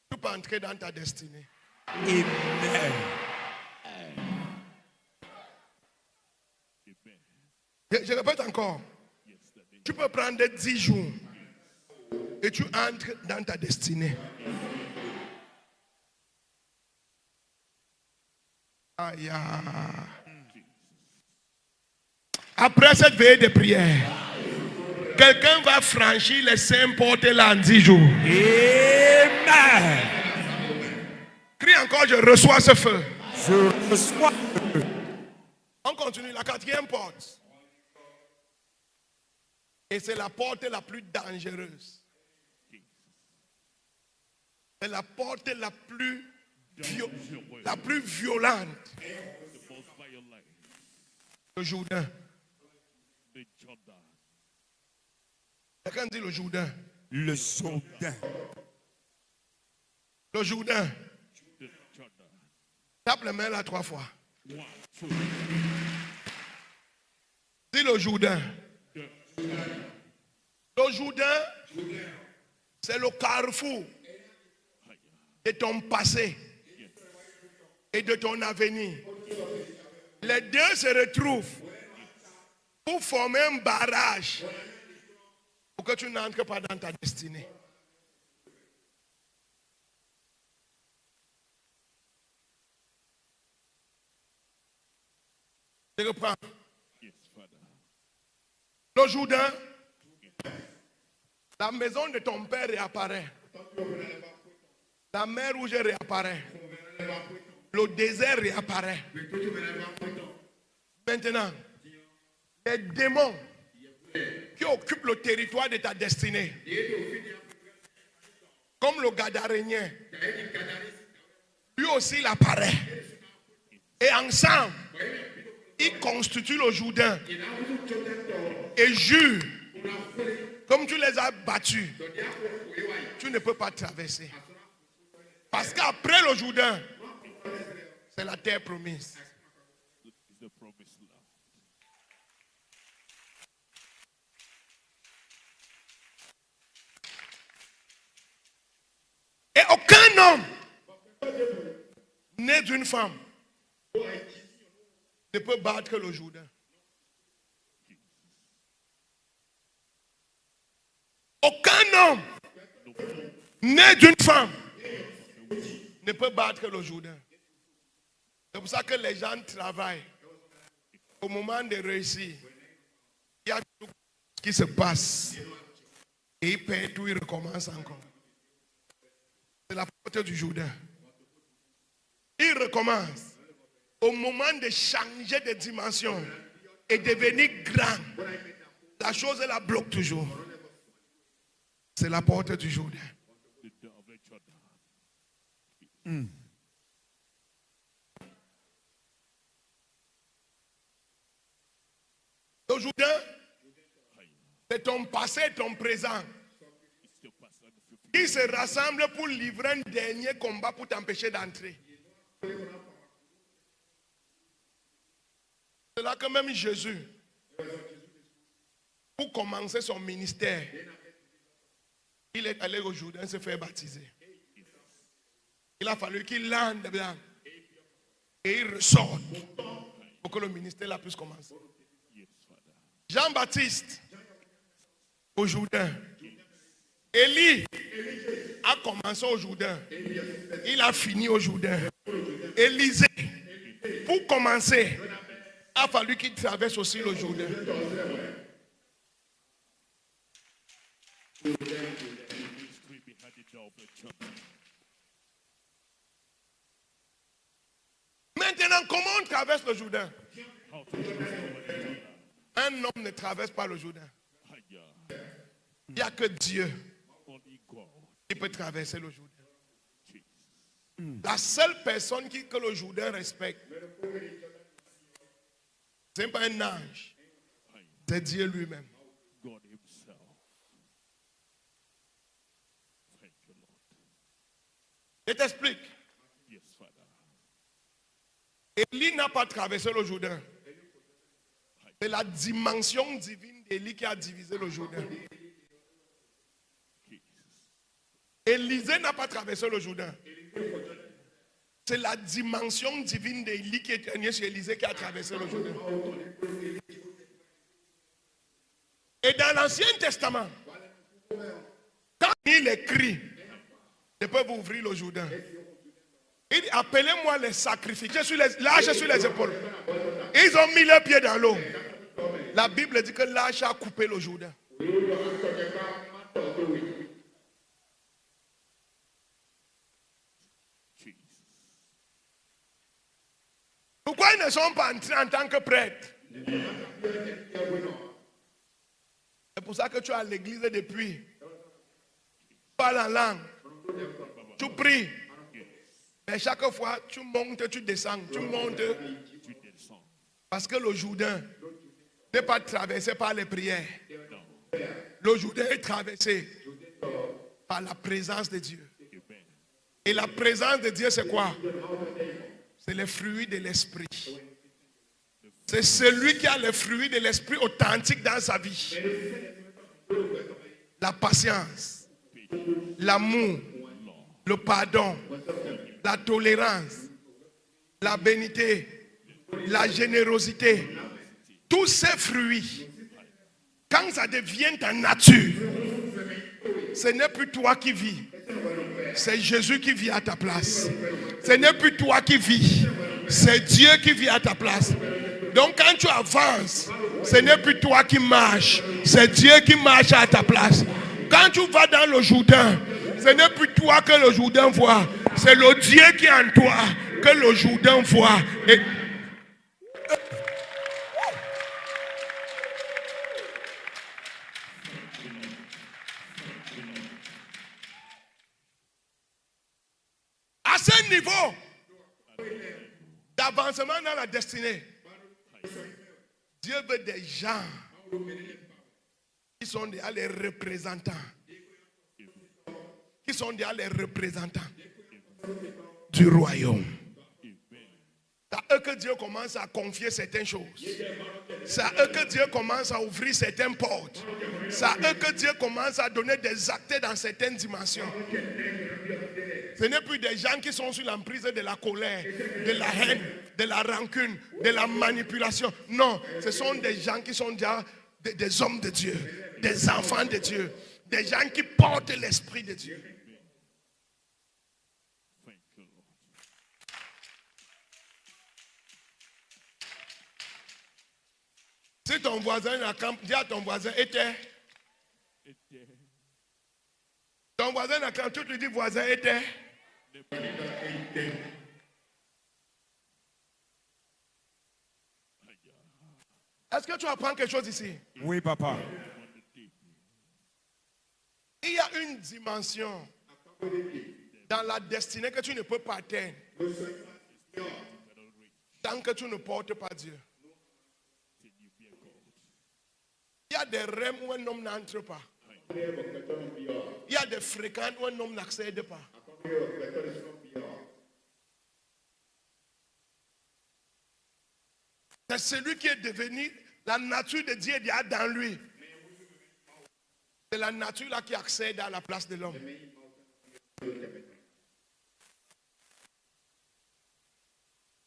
A: tu peux entrer dans ta destinée.
C: Amen.
A: Je répète encore. Tu peux prendre 10 jours et tu entres dans ta destinée. Aïe. Après cette veillée de prière, quelqu'un va franchir les 5 portes là en 10 jours.
C: Amen.
A: Crie encore, je reçois ce feu.
C: Je reçois.
A: On continue, la 4e porte. Et c'est la porte la plus dangereuse. C'est la porte la plus violente. Le Jourdain. Quelqu'un dit le Jourdain.
C: Le Jourdain.
A: Le Jourdain. Tape les mains là 3 fois. Dis le Jourdain. Le Jourdain, c'est le carrefour de ton passé et de ton avenir. Les deux se retrouvent pour former un barrage pour que tu n'entres pas dans ta destinée. Je reprends. Le Jourdain, la maison de ton père réapparaît. La mer Rouge réapparaît. Le désert réapparaît. Maintenant, les démons qui occupent le territoire de ta destinée, comme le Gadarénien, lui aussi il apparaît. Et ensemble, ils constituent le Jourdain. Et jure, comme tu les as battus, tu ne peux pas traverser. Parce qu'après le Jourdain, c'est la terre promise. Et aucun homme né d'une femme ne peut battre le Jourdain. Aucun homme né d'une femme ne peut battre le Jourdain. C'est pour ça que les gens travaillent. Au moment de réussir, il y a tout ce qui se passe. Et ils perdent tout, ils recommencent encore. C'est la porte du Jourdain. Ils recommencent. Au moment de changer de dimension et devenir grand, la chose la bloque toujours. C'est la porte du Jourdain. Le Jourdain, c'est ton passé et ton présent qui se rassemblent pour livrer un dernier combat pour t'empêcher d'entrer. C'est là que même Jésus, pour commencer son ministère, il est allé au Jourdain se faire baptiser. Il a fallu qu'il lande dedans et il ressorte pour que le ministère là puisse commencer. Jean-Baptiste au Jourdain. Élie a commencé au Jourdain. Il a fini au Jourdain. Élisée, pour commencer, a fallu qu'il traverse aussi le Jourdain. Maintenant, comment on traverse le Jourdain? Un homme ne traverse pas le Jourdain. Il n'y a que Dieu qui peut traverser le Jourdain. La seule personne que le Jourdain respecte, ce n'est pas un ange, c'est Dieu lui-même. Je t'explique. Élie n'a pas traversé le Jourdain. C'est la dimension divine d'Élie qui a divisé le Jourdain. Élisée n'a pas traversé le Jourdain. C'est la dimension divine d'Élie qui est tenue sur Élisée qui a traversé le Jourdain. Et dans l'Ancien Testament, quand il écrit, je peux vous ouvrir le Jourdain. Il dit, appelez-moi les sacrifices. L'arche sur les épaules. Ils ont mis leurs pieds dans l'eau. La Bible dit que l'arche a coupé le Jourdain. Pourquoi ils ne sont pas entrés en tant que prêtres? C'est pour ça que tu es à l'église depuis. Tu parles en langue. Tu pries. Mais chaque fois, tu montes, tu descends. Tu montes. Parce que le Jourdain n'est pas traversé par les prières. Le Jourdain est traversé par la présence de Dieu. Et la présence de Dieu, c'est quoi? C'est le fruit de l'esprit. C'est celui qui a le fruit de l'esprit authentique dans sa vie. La patience, l'amour, le pardon, la tolérance, la bénité, la générosité. Tous ces fruits, quand ça devient ta nature, ce n'est plus toi qui vis. C'est Jésus qui vit à ta place. Ce n'est plus toi qui vis. C'est Dieu qui vit à ta place. Donc quand tu avances, ce n'est plus toi qui marches. C'est Dieu qui marche à ta place. Quand tu vas dans le Jourdain, ce n'est plus toi que le Jourdain voit. C'est le Dieu qui est en toi que le Jourdain voit. Et à ce niveau d'avancement dans la destinée, Dieu veut des gens qui sont déjà les représentants. Qui sont déjà les représentants du royaume. C'est à eux que Dieu commence à confier certaines choses. C'est à eux que Dieu commence à ouvrir certaines portes. C'est à eux que Dieu commence à donner des actes dans certaines dimensions. Ce n'est plus des gens qui sont sous l'emprise de la colère, de la haine, de la rancune, de la manipulation. Non, ce sont des gens qui sont déjà des hommes de Dieu, des enfants de Dieu, Des gens qui portent l'Esprit de Dieu.
D: Thank you, Lord.
A: Si ton voisin n'a qu'un, dis à ton voisin, était. Ton voisin n'a qu'un, tu lui dis voisin, était. Est-ce que tu apprends quelque chose ici?
C: Oui, papa.
A: Il y a une dimension dans la destinée que tu ne peux pas atteindre tant que tu ne portes pas Dieu. Il y a des rêves où un homme n'entre pas. Il y a des fréquences où un homme n'accède pas. C'est celui qui est devenu la nature de Dieu déjà dans lui. C'est la nature là qui accède à la place de l'homme.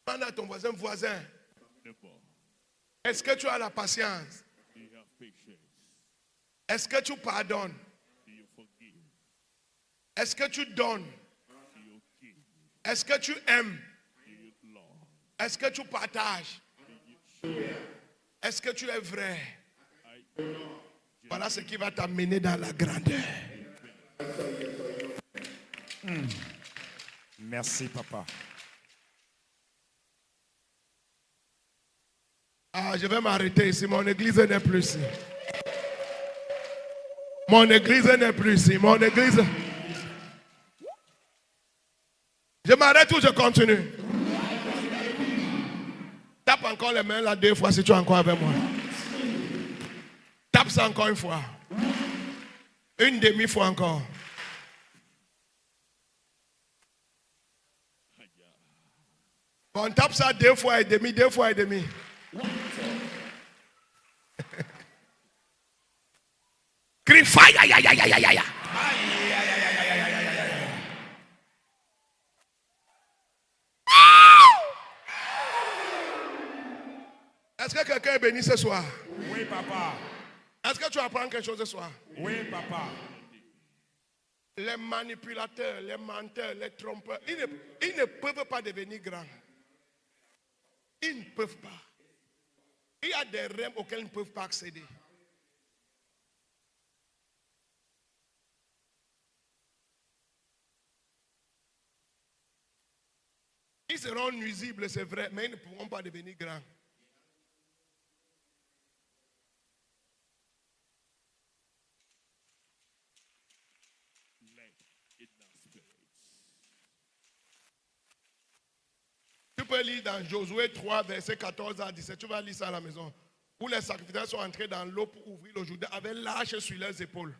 A: Demande à ton voisin, est-ce que tu as la patience?
D: Do you have patience?
A: Est-ce que tu pardonnes?
D: Do you forgive?
A: Est-ce que tu donnes?
D: Do you give?
A: Est-ce que tu aimes?
D: Do you love?
A: Est-ce que tu partages? Est-ce que tu es vrai? Voilà ce qui va t'amener dans la grandeur.
C: Merci, papa.
A: Ah, je vais m'arrêter ici. Mon église n'est plus ici. Mon église n'est plus ici. Mon église. Je m'arrête ou je continue? Tape encore les mains là 2 fois si tu es encore avec moi. Tape ça encore une fois. Une demi-fois encore. Bon, tape ça 2 fois et demi, 2 fois et demi. Crie fire, aïe, aïe, aïe, aïe, aïe, aïe. Est-ce que quelqu'un est béni ce soir?
C: Oui, papa.
A: Est-ce que tu apprends quelque chose ce soir?
C: Oui, papa.
A: Les manipulateurs, les menteurs, les trompeurs, ils ne peuvent pas devenir grands. Ils ne peuvent pas. Il y a des rêves auxquels ils ne peuvent pas accéder. Ils seront nuisibles, c'est vrai, mais ils ne pourront pas devenir grands.
D: Let it not spirit.
A: Tu peux lire dans Josué 3, verset 14 à 17. Tu vas lire ça à la maison. Où les sacrificateurs sont entrés dans l'eau pour ouvrir le Jourdain avec l'arche sur leurs épaules.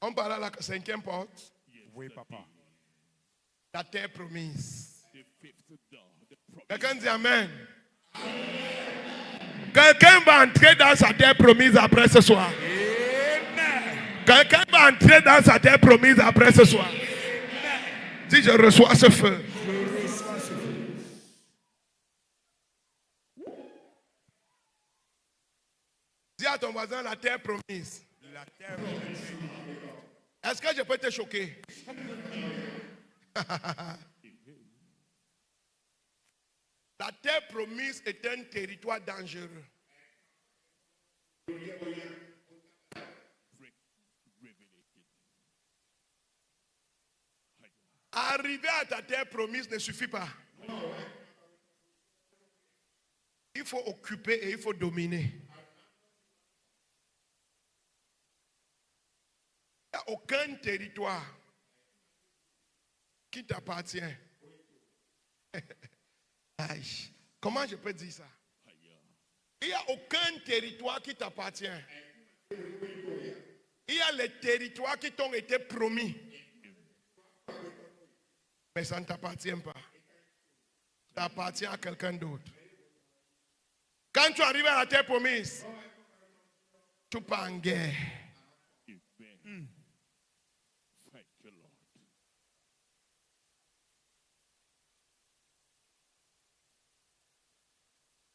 A: On parle à la 5e porte.
C: Oui, papa.
A: La terre promise.
D: The fifth door, the promise.
A: Quelqu'un dit Amen. Quelqu'un va entrer dans sa terre promise après ce soir. Quelqu'un va entrer dans sa terre promise après ce soir. Si je reçois ce feu. Dis à ton voisin la terre promise.
C: La terre promise.
A: Est-ce que je peux te choquer? La terre promise est un territoire dangereux. Arriver à ta terre promise ne suffit pas. Il faut occuper et il faut dominer. Il n'y a aucun territoire qui t'appartient. Aïe. Comment je peux dire ça? Il n'y a aucun territoire qui t'appartient. Il y a les territoires qui t'ont été promis. Mais ça ne t'appartient pas. Ça appartient à quelqu'un d'autre. Quand tu arrives à la terre promise, tu pars en guerre.
D: Thank you, Lord.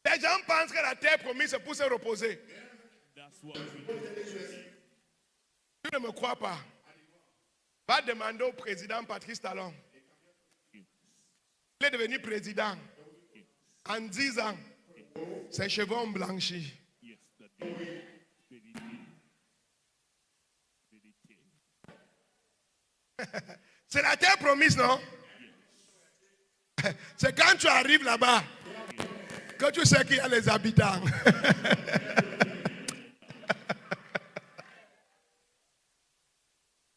A: Les gens pensent que la terre promise c'est pour se reposer. Tu ne me crois pas? Va demander au président Patrice Talon. Il est devenu président. En 10 ans, ses cheveux ont blanchi. C'est la terre promise, non? C'est quand tu arrives là-bas que tu sais qu'il y a les habitants.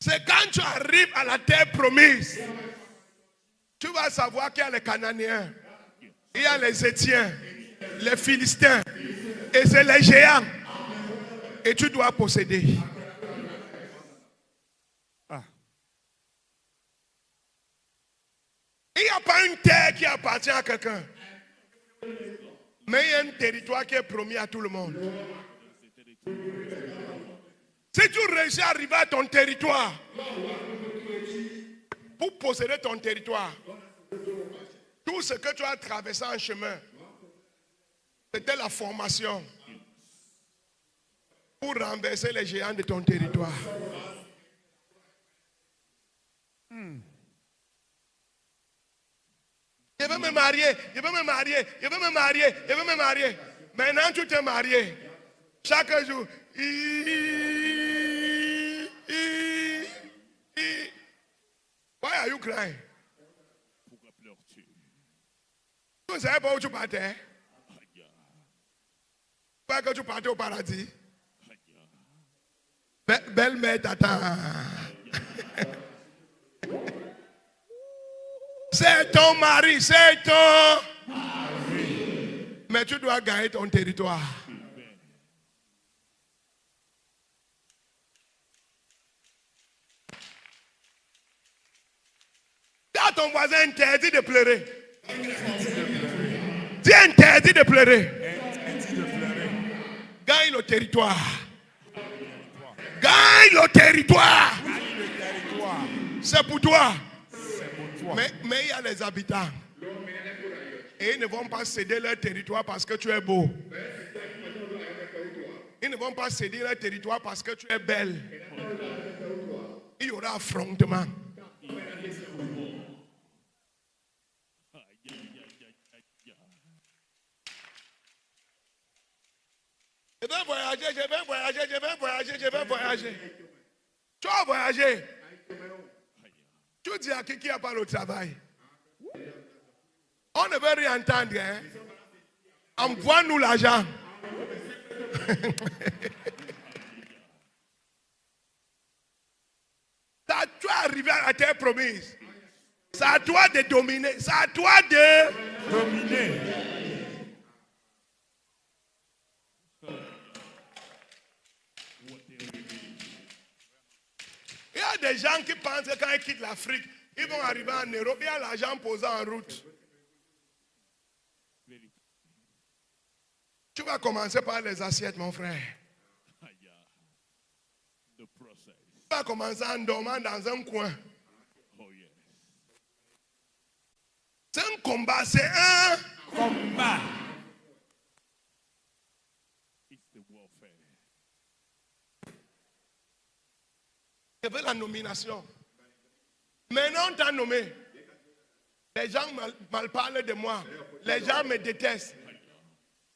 A: C'est quand tu arrives à la terre promise, tu vas savoir qu'il y a les Cananéens, il y a les Étiens, les Philistins, et c'est les géants. Et tu dois posséder. Il n'y a pas une terre qui appartient à quelqu'un. Mais il y a un territoire qui est promis à tout le monde. Si tu réussis à arriver à ton territoire, pour posséder ton territoire, tout ce que tu as traversé en chemin, c'était la formation pour renverser les géants de ton territoire. Je veux me marier, je veux me marier, je veux me marier, je veux me marier. Maintenant tu t'es marié. Chaque jour. Why are you crying?
D: Pourquoi pleures-tu?
A: Tu ne savais pas où tu partais? Pourquoi que tu partais au paradis? Belle-mère t'attend. C'est ton mari, c'est ton mari. Mais tu dois gagner ton territoire. Dis à ton voisin interdit de pleurer. Dis interdit de pleurer. Gagne le territoire. Gagne le territoire. C'est pour toi. Mais il y a les habitants. Et ils ne vont pas céder leur territoire parce que tu es beau. Ils ne vont pas céder leur territoire parce que tu es belle. Il y aura affrontement. Je vais voyager, je vais voyager, je vais voyager, je vais voyager. Tu vas voyager. Tu dis à qui n'a pas le travail. On ne veut rien entendre. Hein? Envoie-nous l'argent. Tu es arrivé à la terre promise. C'est à toi de dominer. C'est à toi de dominer. Il y a des gens qui pensent que quand ils quittent l'Afrique, ils vont arriver en Europe, il y a l'argent posé en route. Tu vas commencer par les assiettes, mon frère. Tu vas commencer en dormant dans un coin. C'est un combat, c'est un combat. Je veux la nomination. Maintenant, on t'a nommé. Les gens mal parlent de moi. Les gens me détestent.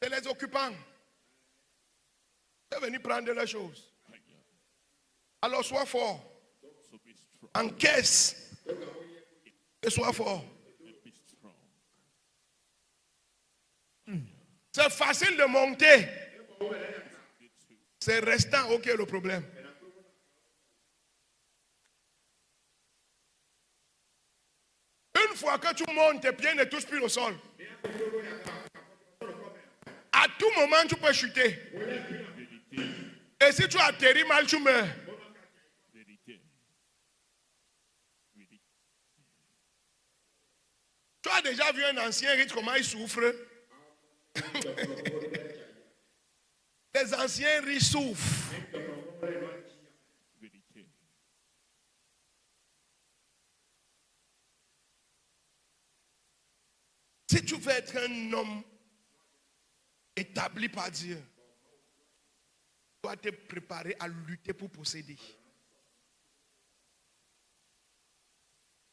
A: C'est les occupants. Ils sont venus prendre les choses. Alors sois fort. Encaisse. Et sois fort. C'est facile de monter. C'est restant, ok, le problème. Une fois que tu montes, tes pieds ne touchent plus au sol. À tout moment, tu peux chuter. Et si tu atterris mal, tu meurs. Tu as déjà vu un ancien riche, comment il souffre? Les anciens riches souffrent. Si tu veux être un homme établi par Dieu, dois te préparer à lutter pour posséder.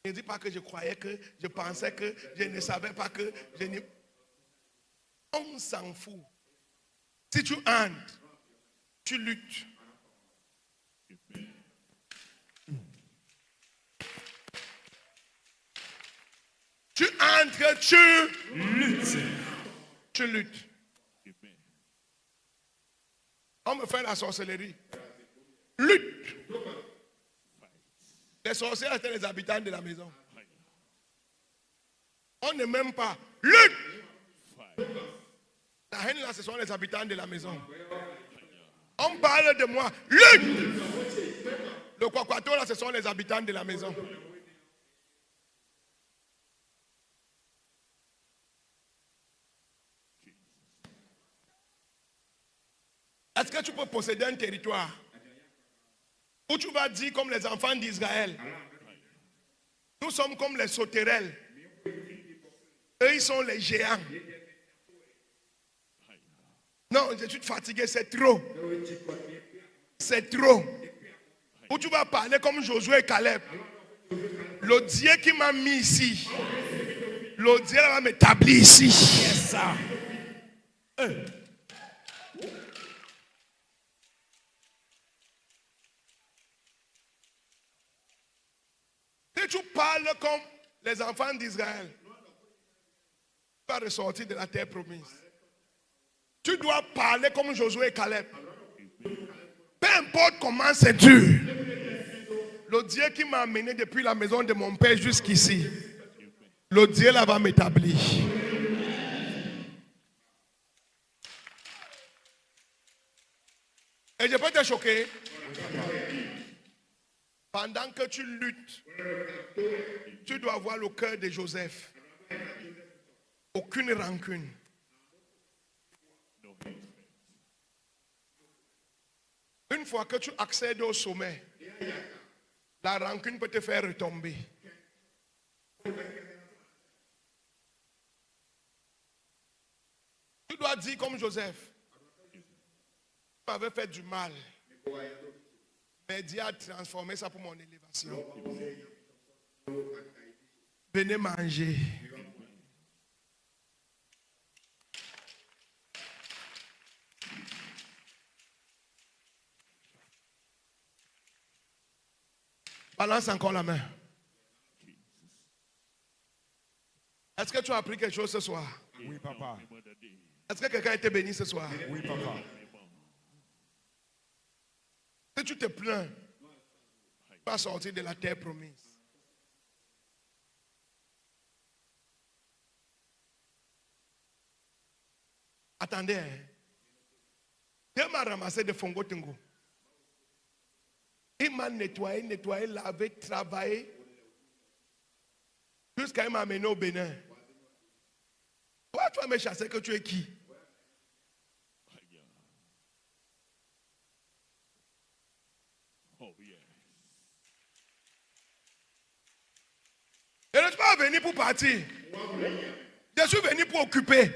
A: Ne dis pas que je croyais que, je pensais que, je ne savais pas que, je ne... On s'en fout. Si tu entres, tu luttes. Tu entres, tu luttes. Tu luttes. On me fait la sorcellerie. Lutte. Les sorciers étaient les habitants de la maison. On ne m'aime pas. Lutte. La haine là, ce sont les habitants de la maison. On parle de moi. Lutte. Le kwakwato là, ce sont les habitants de la maison. Est-ce que tu peux posséder un territoire où tu vas dire comme les enfants d'Israël, nous sommes comme les sauterelles, eux ils sont les géants. Non, je suis fatigué, c'est trop. C'est trop. Où tu vas parler comme Josué et Caleb. Le Dieu qui m'a mis ici, le Dieu va m'établir ici.
C: C'est ça.
A: Si tu parles comme les enfants d'Israël, tu vas ressortir de la terre promise. Tu dois parler comme Josué et Caleb. Peu importe comment c'est dur. Le Dieu qui m'a amené depuis la maison de mon père jusqu'ici, le Dieu là va m'établir. Et je peux te choquer. Pendant que tu luttes, tu dois avoir le cœur de Joseph. Aucune rancune. Une fois que tu accèdes au sommet, la rancune peut te faire retomber. Tu dois dire comme Joseph, tu m'avais fait du mal, mais Dieu a transformé ça pour mon élévation. Venez manger. Balance encore la main. Est-ce que tu as appris quelque chose ce soir?
C: Oui, papa.
A: Est-ce que quelqu'un a été béni ce soir?
C: Oui, papa.
A: Si tu te plains, tu vas sortir de la terre promise. Attendez, hein. Dieu m'a ramassé de Fongo Tengo. Il m'a nettoyé, lavé, travaillé. Jusqu'à il m'a amené au Bénin. Toi, tu vas me chasser que tu es qui?
D: Oh, yeah.
A: Je ne suis pas venu pour partir. Je suis venu pour occuper.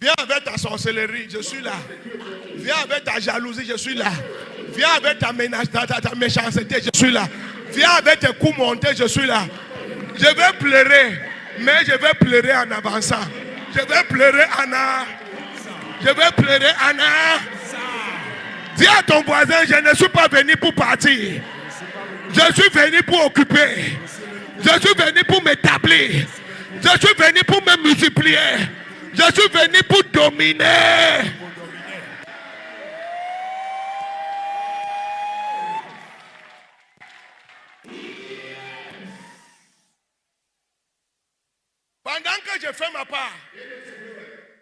A: Viens avec ta sorcellerie, je suis là. Viens avec ta jalousie, je suis là. Viens avec ta méchanceté, je suis là. Viens avec tes coups montés, je suis là. Je vais pleurer, mais je vais pleurer en avançant. Je vais pleurer, Anna. Je vais pleurer, Anna. Dis à ton voisin, je ne suis pas venu pour partir. Je suis venu pour occuper. Je suis venu pour m'établir. Je suis venu pour me multiplier. Je suis venu pour dominer. Pendant que je fais ma part,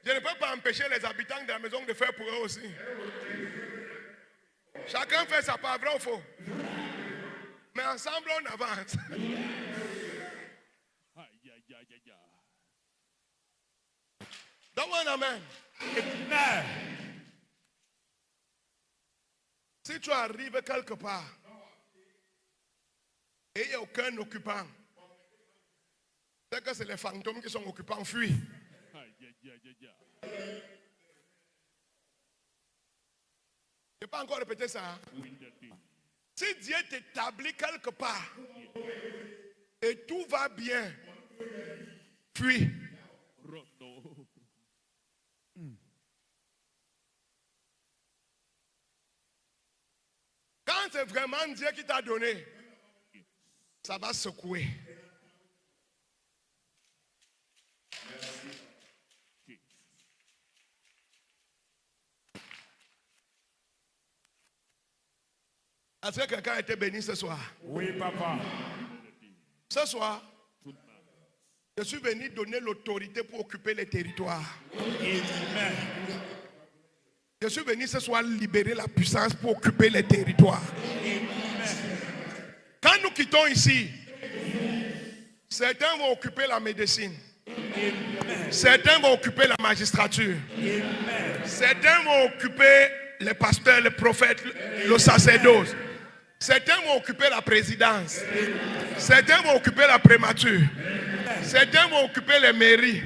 A: je ne peux pas empêcher les habitants de la maison de faire pour eux aussi. Chacun fait sa part, vrai ou faux? Mais ensemble, on avance. Donne-moi un amen.
C: Amen.
A: Si tu arrives quelque part et il n'y a aucun occupant, C'est que c'est les fantômes qui sont occupés en fuite.
D: Aïe, aïe, aïe, aïe, aïe.
A: Je n'ai pas encore répété ça. Hein?
D: Oui, daddy.
A: Si Dieu t'établit quelque part et tout va bien, fuis.
D: Rondo.
A: Quand c'est vraiment Dieu qui t'a donné, ça va secouer. Est-ce que quelqu'un a été béni ce soir?
C: Oui, papa.
A: Ce soir, je suis venu donner l'autorité pour occuper les territoires.
C: Amen.
A: Je suis venu ce soir libérer la puissance pour occuper les territoires. Quand nous quittons ici, certains vont occuper la médecine. Certains vont occuper la magistrature. Certains vont occuper les pasteurs, les prophètes, le sacerdoce. Certains vont occuper la présidence. Certains vont occuper la prémature. Certains vont occuper les mairies.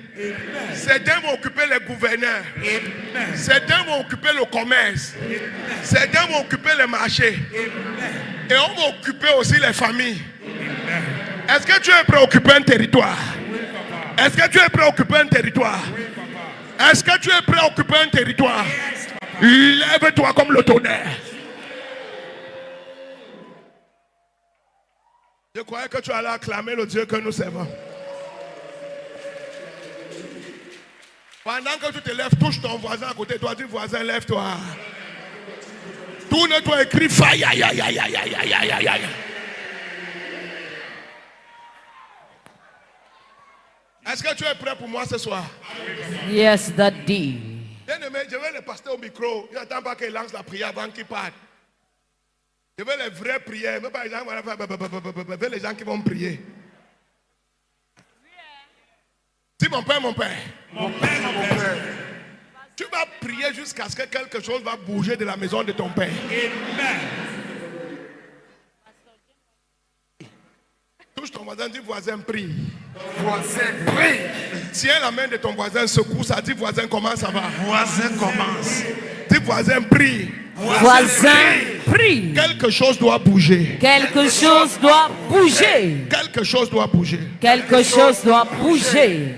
A: Certains vont occuper les gouverneurs. Certains vont occuper le commerce. Certains vont occuper les marchés. Et on va occuper aussi les familles. Est-ce que tu es prêt à occuper un territoire? Est-ce que tu es prêt à occuper un territoire? Est-ce que tu es prêt à occuper un territoire? Lève-toi comme le tonnerre. Je croyais que tu allais acclamer le Dieu que nous servons. Pendant que tu te lèves, touche ton voisin à côté de toi. Dis voisin, lève-toi. Tourne-toi et crie faille. Aïe, aïe, aïe, aïe, aïe, aïe, aïe, aïe. Est-ce que tu es prêt pour moi ce soir?
E: Yes, Daddy.
A: Bien-aimé, je vais les passer au micro. Je n'attends pas qu'ils lancent la prière avant qu'ils partent. Je veux les vraies prières. Je veux les gens qui vont prier. Si mon père, mon père.
C: Mon père, mon père.
A: Tu vas prier jusqu'à ce que quelque chose va bouger de la maison de ton père.
C: Amen.
A: Touche ton voisin, dis voisin, prie.
B: Voisin, prie.
A: Tiens la main de ton voisin, secoue ça. Dis voisin, comment ça va?
B: Voisin commence.
A: Dis voisin, prie.
E: Voisin, prie.
A: Quelque chose doit bouger.
E: Quelque chose doit bouger.
A: Quelque chose doit bouger.
E: Quelque chose doit bouger.